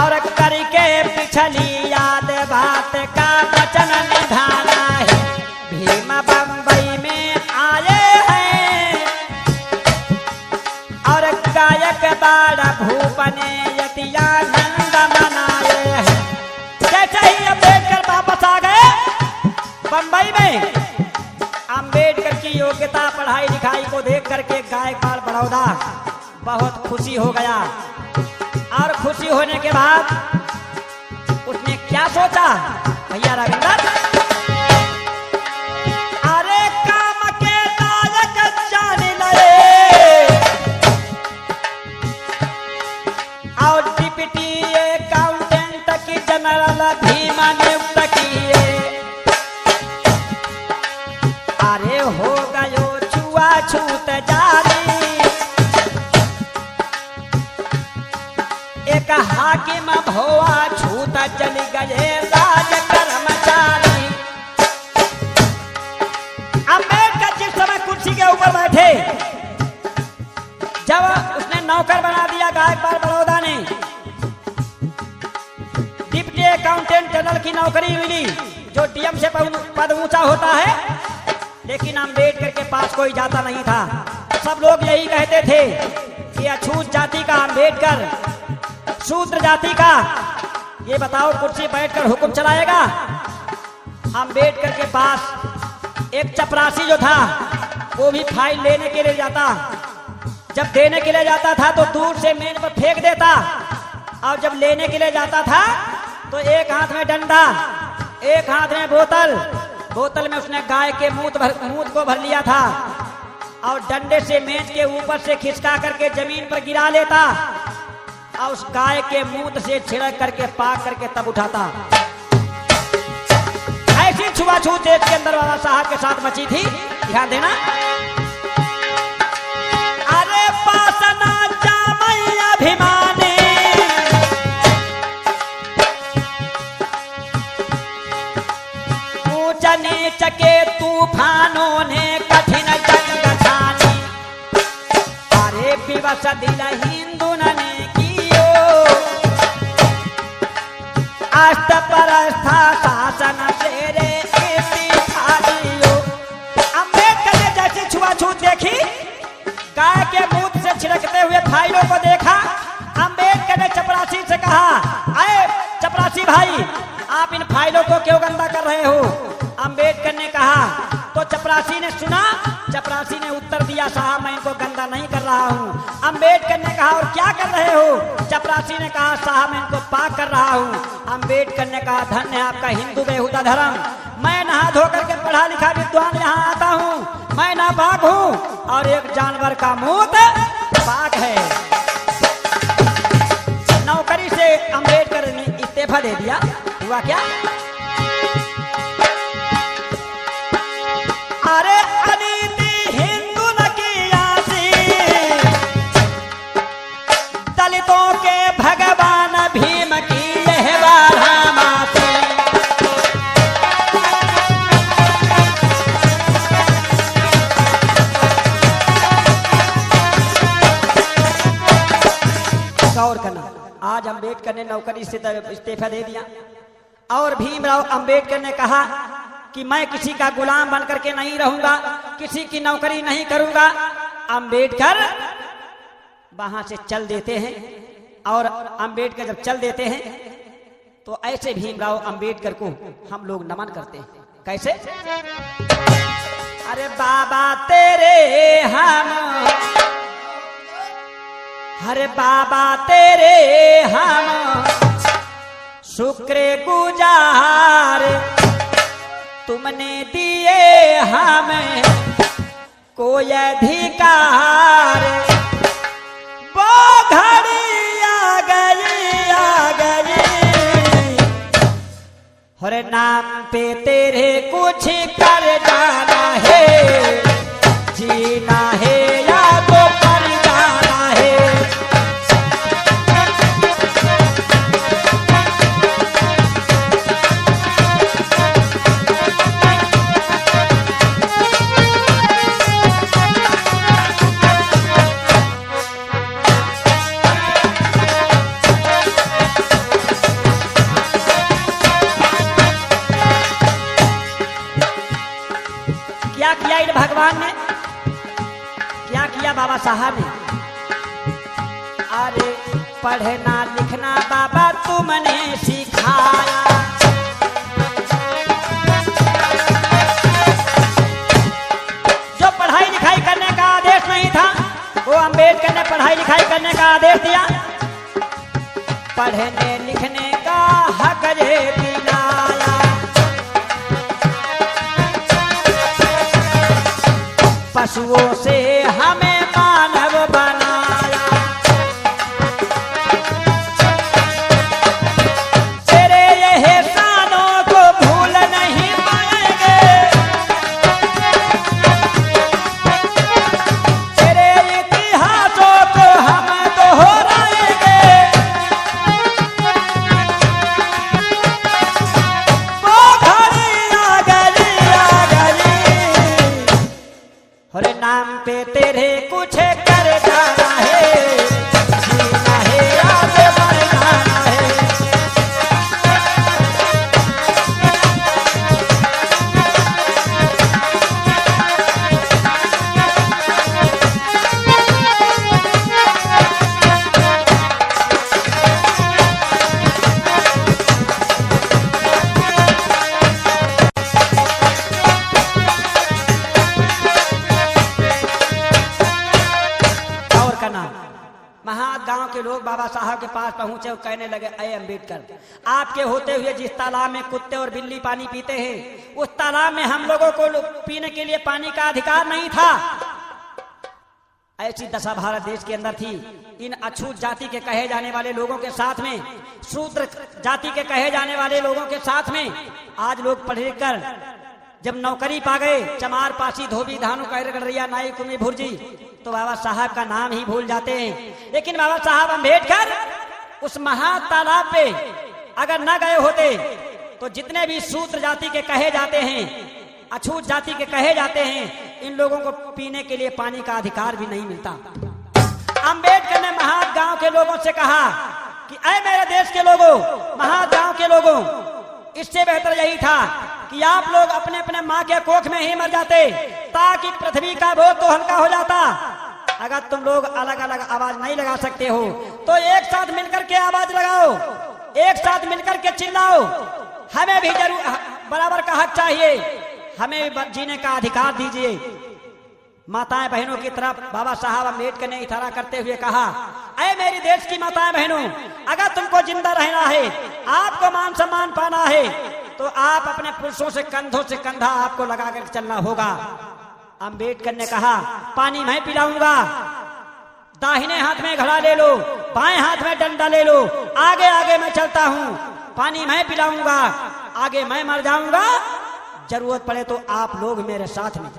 और करके पिछली याद बात का वचन निधाना है। भीम बंबई में आए हैं और गायक बाड़ा भूपने यतियानंद मनाए हैं। जैसे ही अम्बेडकर वापस आ गए बंबई में, अम्बेडकर की योग्यता पढ़ाई लिखाई को देख करके गायकवाड़ बड़ौदा बहुत खुशी हो गया। और खुशी होने के बाद उसने क्या सोचा भैया राघवेंद्र? अरे काम के लायक जान लए और डिप्टी अकाउंटेंट की जनरल भीम नियुक्त किए। अरे हो गयो छुआछूत जारी, एक हाकिम भोआ छूत चल गए राज कर्मचारी। अम्बेडकर जिस समय कुर्सी के ऊपर बैठे, जब उसने नौकर बना दिया गायकवाड़ बड़ौदा ने, डिप्टी अकाउंटेंट जनरल की नौकरी मिली जो डीएम से पद ऊंचा होता है। लेकिन अम्बेडकर के पास कोई जाता नहीं था। सब लोग यही कहते थे कि अछूत जाति का अम्बेडकर शूद्र जाति का, ये बताओ कुर्सी बैठकर हुक्म चलाएगा? अम्बेडकर के पास एक चपरासी जो था वो भी फाइल लेने के लिए जाता। जब देने के लिए जाता था तो दूर से मेज पर फेंक देता, और जब लेने के लिए जाता था तो एक हाथ में डंडा एक हाथ में बोतल, बोतल में उसने गाय के मूत को भर लिया था, और डंडे से मेज के ऊपर से खिसका करके जमीन पर गिरा लेता, और उस गाय के मूत से छिड़क करके पाक करके तब उठाता। ऐसी छुआछूत देश के अंदर बाबा साहब के साथ मची थी, ध्यान देना। अरे पासना जामई अभिमानी, ऊंच नीच के तूफानों ने कठिन जंग ठानी। अरे विवश दिल हिंदू ने अष्ट परस्था शासन तेरे इस्तीफा दियो। अम्बेडकर ने जैसी छुआछूत देखी, गाय के मूत से छिड़कते हुए फाइलों को देखा, अम्बेडकर ने चपरासी से कहा, अरे चपरासी भाई आप इन फाइलों को क्यों गंदा कर रहे हो? अम्बेडकर ने कहा, तो चपरासी ने सुना, चपरासी ने उत्तर दिया, साहब मैं इनको गंदा नहीं कर रहा हूँ। अम्बेडकर ने कहा, और क्या कर रहे हो? चपरासी ने कहा, साहब मैं इनको पाक कर रहा हूँ। अम्बेडकर ने कहा, धन्य है आपका हिंदू बेहुदा धर्म, मैं नहा धो करके पढ़ा लिखा विद्वान यहाँ आता हूँ, मैं नापाक हूँ, और एक जानवर का मूत पाक है। नौकरी से अम्बेडकर ने इस्तीफा दे दिया। हुआ क्या? अरे अनीति हिंदू न की आसी, दलितों के भगवान भीम की यह बारामासी। गौर करना, आज अम्बेडकर ने नौकरी से इस्तीफा दे दिया, और भीमराव अम्बेडकर ने कहा कि मैं किसी का गुलाम बनकर के नहीं रहूंगा, किसी की नौकरी नहीं करूंगा। अम्बेडकर वहां से चल देते हैं, और अम्बेडकर जब चल देते हैं तो ऐसे भीमराव अम्बेडकर को हम लोग नमन करते हैं। कैसे? अरे बाबा तेरे हम, अरे बाबा तेरे हम शुक्रगुजार, तुमने दिए हमें कोई अधिकार। वो घड़ी आ गई, हर नाम पे तेरे कुछ कर जाना है, जीना है या तो कर जाना है। बाबा साहब ने, अरे पढ़ना लिखना बाबा तुमने सिखाया, जो पढ़ाई लिखाई करने का आदेश नहीं था वो अम्बेडकर ने पढ़ाई लिखाई करने का आदेश दिया। पढ़ने लिखने का हक जे दिलाया, पशुओं से हमें मानव बनाया, तेरे ये एहसानों को भूल नहीं पाएंगे, तेरे इतिहासों को हम दोहराएंगे, वो घड़ी आ गई हरे नाम पे तेरे कुछ कर जाना है, जीना है आगे बढ़ जाना है। गांव के लोग बाबा साहब के पास पहुंचे और कहने लगे, अरे अम्बेडकर, आपके होते हुए जिस तालाब में कुत्ते और बिल्ली पानी पीते हैं, उस तालाब में हम लोगों को पीने के लिए पानी का अधिकार नहीं था। ऐसी दशा भारत देश के अंदर थी। इन अछूत जाति के कहे जाने वाले लोगों के साथ में, शूद्र जाति के कहे जाने वाले लोगों के साथ में आज लोग पढ़ लिख कर जब नौकरी पा गए, चमार पासी धोबी धानु कहरिया नाई कुमी भुर्जी, तो बाबा साहब का नाम ही भूल जाते हैं। लेकिन बाबा साहब अम्बेडकर उस महातालाब पे अगर न गए होते तो जितने भी शूद्र जाति के कहे जाते हैं, अछूत जाति के कहे जाते हैं, इन लोगों को पीने के लिए पानी का अधिकार भी नहीं मिलता। अम्बेडकर ने महाद गांव के लोगों से कहा कि ऐ मेरे देश के लोगों, महाद गांव के लोगों, इससे बेहतर यही था कि आप लोग अपने अपने माँ के कोख में ही मर जाते ताकि पृथ्वी का बोझ तो हल्का हो जाता। अगर तुम लोग अलग अलग आवाज नहीं लगा सकते हो तो एक साथ मिलकर के आवाज लगाओ, एक साथ मिलकर के चिल्लाओ। हमें भी जरूर बराबर का हक चाहिए, हमें भी जीने का अधिकार दीजिए। माताएं बहनों की तरफ बाबा साहब अम्बेडकर ने इशारा करते हुए कहा, ऐ मेरी देश की माताएं बहनों, अगर तुमको जिंदा रहना है, आपको मान सम्मान पाना है, तो आप अपने पुरुषों से कंधों से कंधा आपको लगाकर चलना होगा। अम्बेडकर ने कहा, पानी मैं पिलाऊंगा, दाहिने हाथ में घड़ा ले लो, बाएं हाथ में डंडा ले लो, आगे आगे मैं चलता हूं, पानी मैं पिलाऊंगा, आगे मैं मर जाऊंगा, जरूरत पड़े तो आप लोग मेरे साथ में।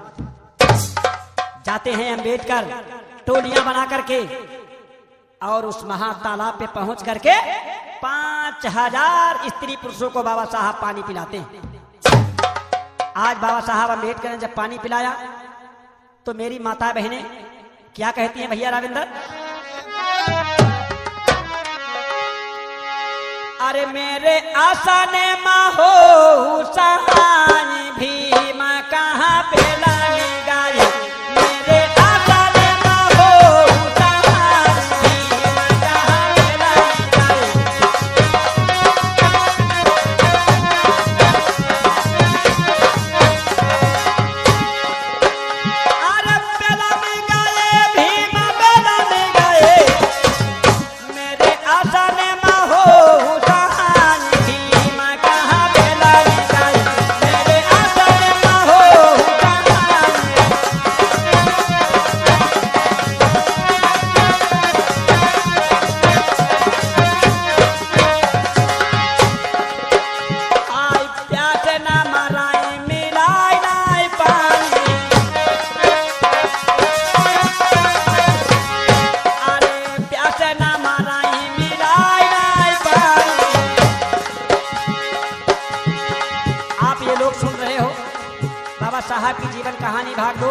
जाते हैं अम्बेडकर टोलियां बना करके और उस महातालाब पे पहुंच करके 5000 स्त्री पुरुषों को बाबा साहब पानी पिलाते हैं। आज बाबा साहब अम्बेडकर ने जब पानी पिलाया तो मेरी माता बहनें क्या कहती हैं भैया राविंदर? अरे मेरे आसाने माँ हो सहाय भीम कहाँ पे लाने गाय, मेरे आसाने माँ हो सहाय भीम कहाँ पे लाने गाय। अरे बेला में गाये भीम बेला में गाये, मेरे आसाने माँ हो साहब की जीवन कहानी भाग 2।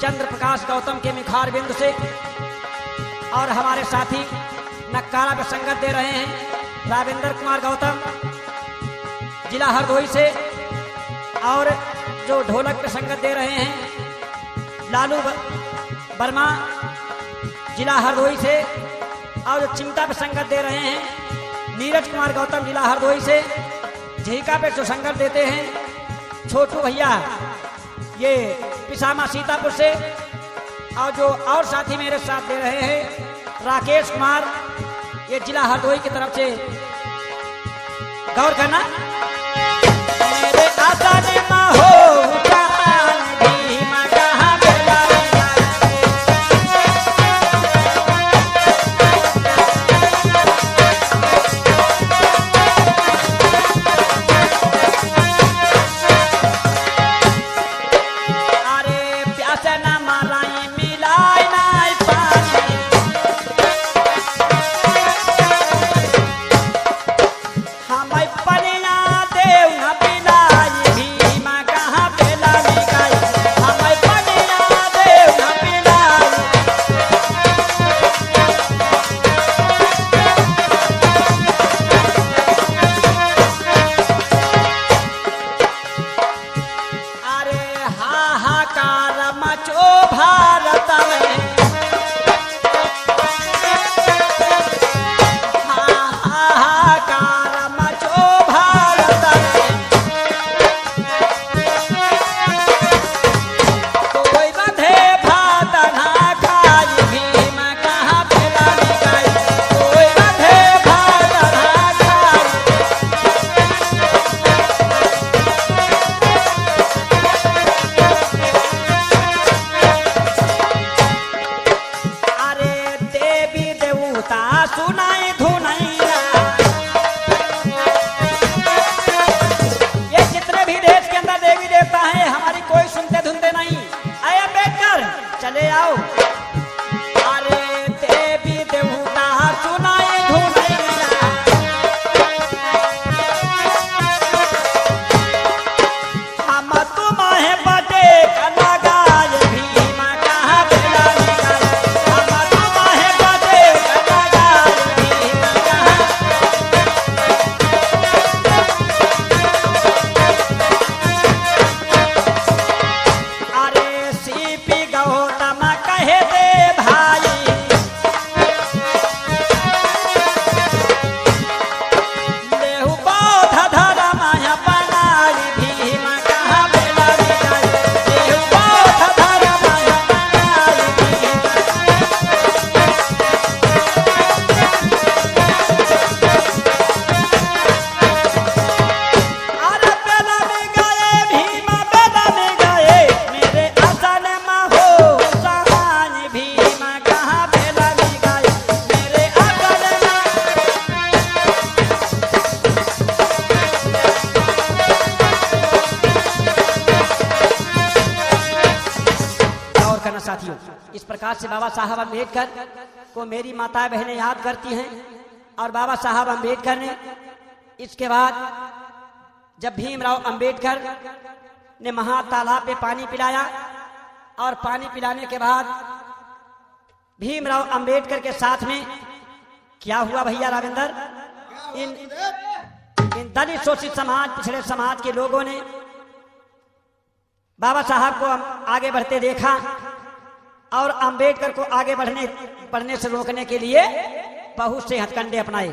चंद्र प्रकाश गौतम के मिखार बिंदु से और हमारे साथी नक्कारा पे संगत दे रहे हैं राविंदर कुमार गौतम जिला हरदोई से, और जो ढोलक पे संगत दे रहे हैं लालू वर्मा जिला हरदोई से, और चिमटा पे संगत दे रहे हैं नीरज कुमार गौतम जिला हरदोई से, झीका पे जो संगत देते हैं छोटू भैया ये पिसामा सीतापुर से, और जो और साथी मेरे साथ दे रहे हैं राकेश कुमार ये जिला हरदोई की तरफ से। गौर करना मेरे आशा ने हो साथियों, इस प्रकार से बाबा साहब अम्बेडकर को मेरी माताएं बहनें याद करती हैं। और बाबा साहब अम्बेडकर ने इसके बाद जब भीमराव अम्बेडकर ने महातालाब पे पानी पिलाया और पानी पिलाने के बाद भीमराव अम्बेडकर के साथ में क्या हुआ भैया राविंदर, इन दलित शोषित समाज पिछड़े समाज के लोगों ने बाबा साहब को आगे बढ़ते देखा और अंबेडकर को आगे बढ़ने से रोकने के लिए बहुत से हथकंडे अपनाए।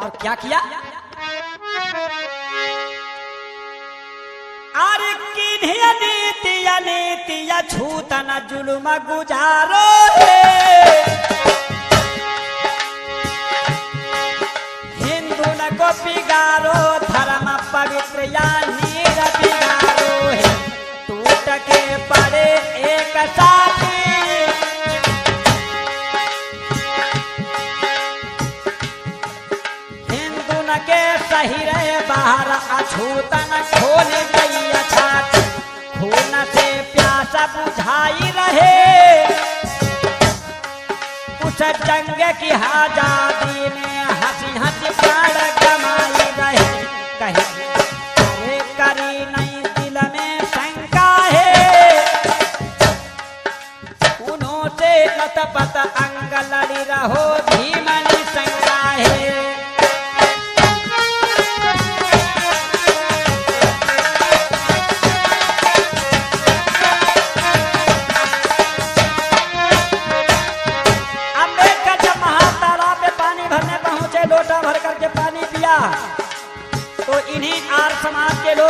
और क्या किया, अरे किन्हीं नीतिया छूत न जुल्म गुजारो हिंदू न को बिगारो धर्म पवित्र या नीर बिगारो है टूट के पड़े एक साथी हिंदू न के सही रहे बाहर अछूत न खोल गई छाती खून से प्यासा बुझाई रहे उस जंग की आजादी में हंसी हंसी प्राण गमाई रहे कहीं अरे करी नहीं दिल में शंका है उन्हों से लतपत अंग लड़ी रहो धीमनी शंका है।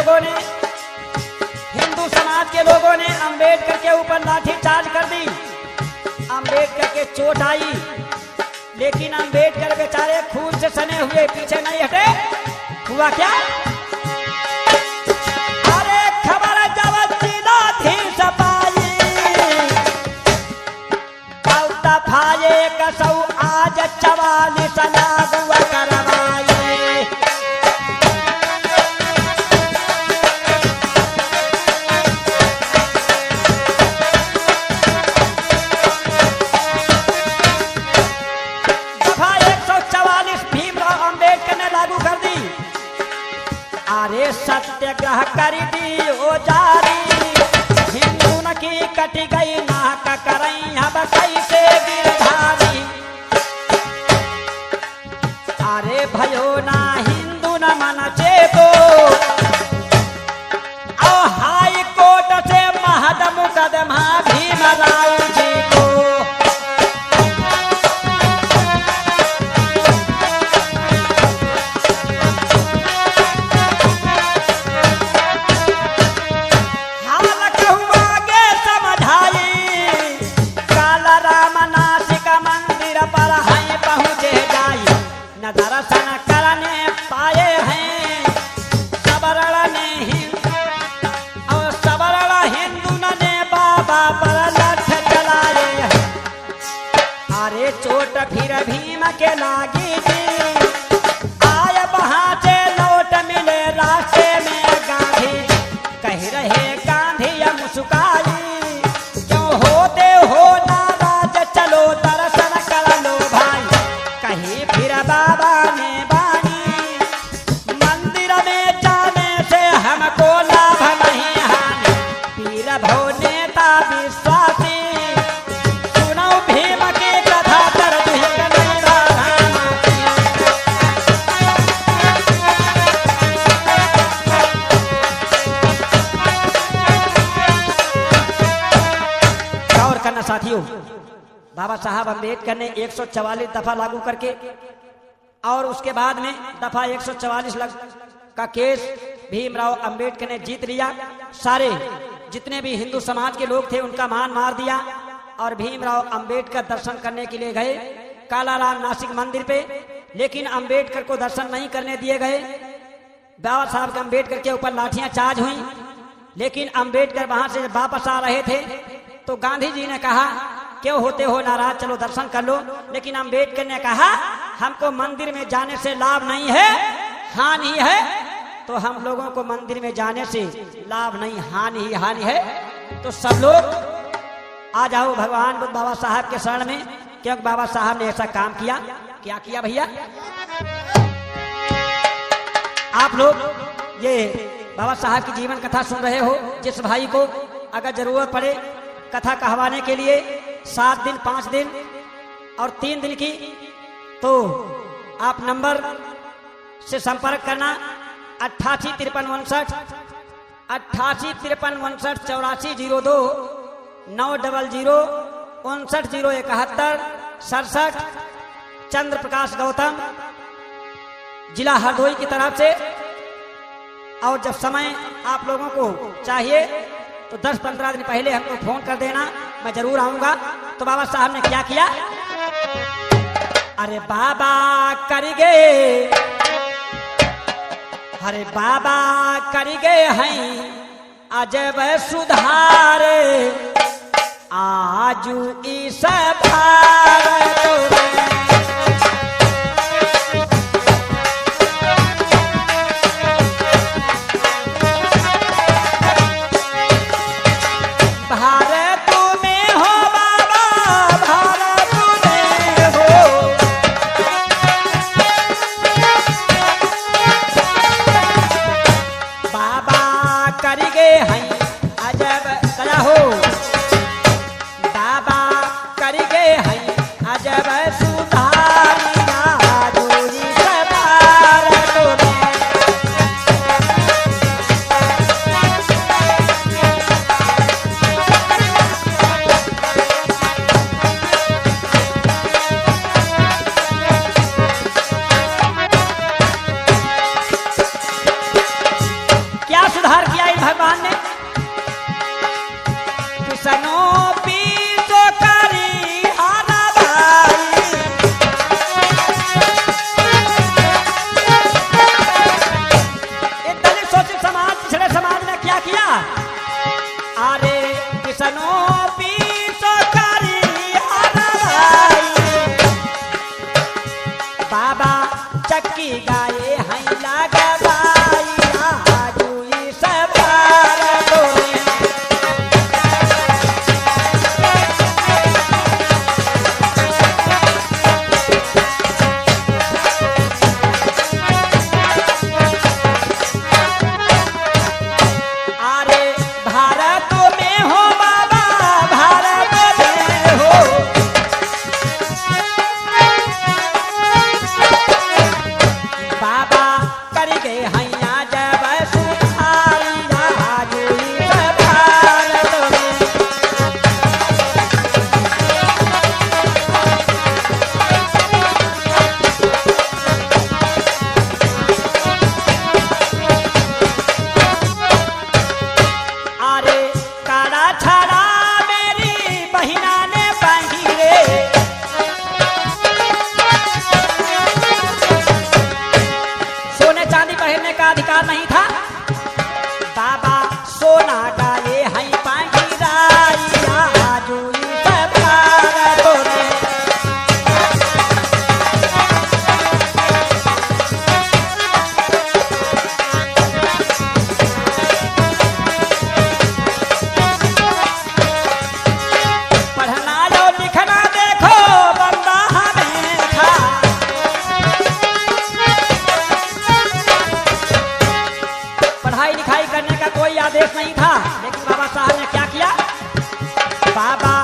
लोगों ने, हिंदू समाज के लोगों ने अंबेडकर के ऊपर लाठी चार्ज कर दी। अंबेडकर के चोट आई, लेकिन अंबेडकर बेचारे खून से सने हुए पीछे नहीं हटे। हुआ क्या? अरे खबर जब जिला थी सपाई, दफाए कसौ आज 44 लागू करवाए। दफा 144 भीमराव अंबेडकर ने लागू कर दी। अरे सत्याग्रह कर दी ओ जारी, हिंदू न की कट गई नाक करई अब कैसे गिरधारी। अरे भयो ना हिंदू न मन चेतो, और हाई कोर्ट से महद मुकदमा भीमराव जी को। दर्शन करने पाए हैं सबरल ने, और सबरल हिंदू ने बाबा पर लठ चलाए हैं। अरे चोट फिर भीम के लागी थी, आए वहां से लौट मिले रास्ते में गांधी। कह रहे गांधी मुस्काई, क्यों होते हो नाराज, चलो दर्शन कर लो भाई। कहीं फिर बाबा ने बानी, मंदिर में जाने से हमको लाभ नहीं हानि। पीर भो नेता विश्वासी, सुनो भीम की कथा कर दुख नहीं राधामाती। गौर करना साथियों, बाबा साहब अम्बेडकर ने 144 दफा लागू करके, और उसके बाद में दफा 144 का केस भीमराव अंबेडकर ने जीत लिया। सारे जितने भी हिंदू समाज के लोग थे उनका मान मार दिया, और भीमराव अंबेडकर दर्शन करने के लिए गए कालाराम नासिक मंदिर पे, लेकिन अंबेडकर को दर्शन नहीं करने दिए गए। बाबा साहब अंबेडकर के ऊपर लाठियां चार्ज हुई, लेकिन अंबेडकर वहां से वापस आ रहे थे तो गांधी जी ने कहा, क्यों होते हो नाराज, चलो दर्शन कर लो। लेकिन अंबेडकर ने कहा, हमको मंदिर में जाने से लाभ नहीं है, हानि है। तो हम लोगों को मंदिर में जाने से लाभ नहीं, हानि ही हानि है। तो सब लोग आ जाओ भगवान बुद्ध बाबा साहब के शरण में, क्योंकि बाबा साहब ने ऐसा काम किया। क्या किया भैया? आप लोग ये बाबा साहब की जीवन कथा सुन रहे हो। जिस भाई को अगर जरूरत पड़े कथा कहवाने के लिए 7 दिन, 5 दिन और 3 दिन की, तो आप नंबर से संपर्क करना 88 53 59 88 53 59 8402 900 59 071 67। चंद्र प्रकाश गौतम, जिला हरदोई की तरफ से। और जब समय आप लोगों को चाहिए तो 10-15 दिन पहले हमको फोन कर देना, मैं जरूर आऊंगा। तो बाबा साहब ने क्या किया? अरे बाबा कर गए, अरे बाबा कर गए हैं अजब सुधार, आजू इस भारत में। अजब कला हो, बाबा कर गए हैं पीछो करी हारा भाई। एक दलित शोषित समाज, पिछड़े समाज ने क्या किया? अरे किसनो पीछो करी हारा भाई। बाबा चक्की गाये हैं लगवाई आजुई सवार तोरे। अरे भारत में हो बाबा, भारत में हो। बाबा कर गए हैया जब सुधारी आजुई सवार तोरे। अरे काड़ा छड़ा मेरी बहिना ने पहिरे। सोने चांदी पहनने का अधिकार नहीं था। बाबा सोना गाये हैं पहिराई आजुई सवार तोरे। पढ़ना और लिखना देखो बंदा हमें था। पढ़ाई लिखाई करने का कोई आदेश नहीं था, लेकिन बाबा साहब ने क्या किया? बाबा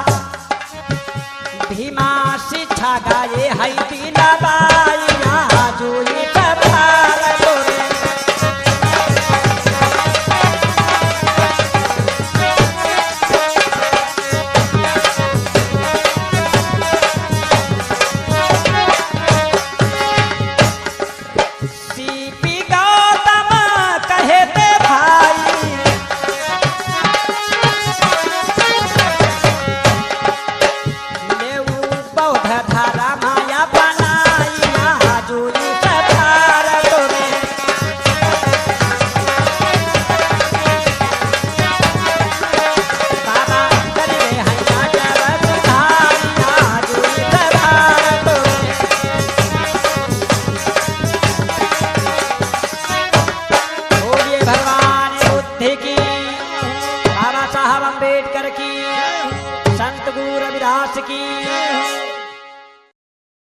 भीमा शिक्षा गाये है दिलवाई आजुई सवार तोरे। सीपी गौतम कहे ते भाई। लेऊ बौद्ध धारा माया बनाई आजुई सवार तोरे। बाबा कर गए हैया जब सुधारी आजुई सवार तोरे। बोलिए भगवान बुद्ध की, बाबा साहब अम्बेडकर की, संत गुरु रविदास की।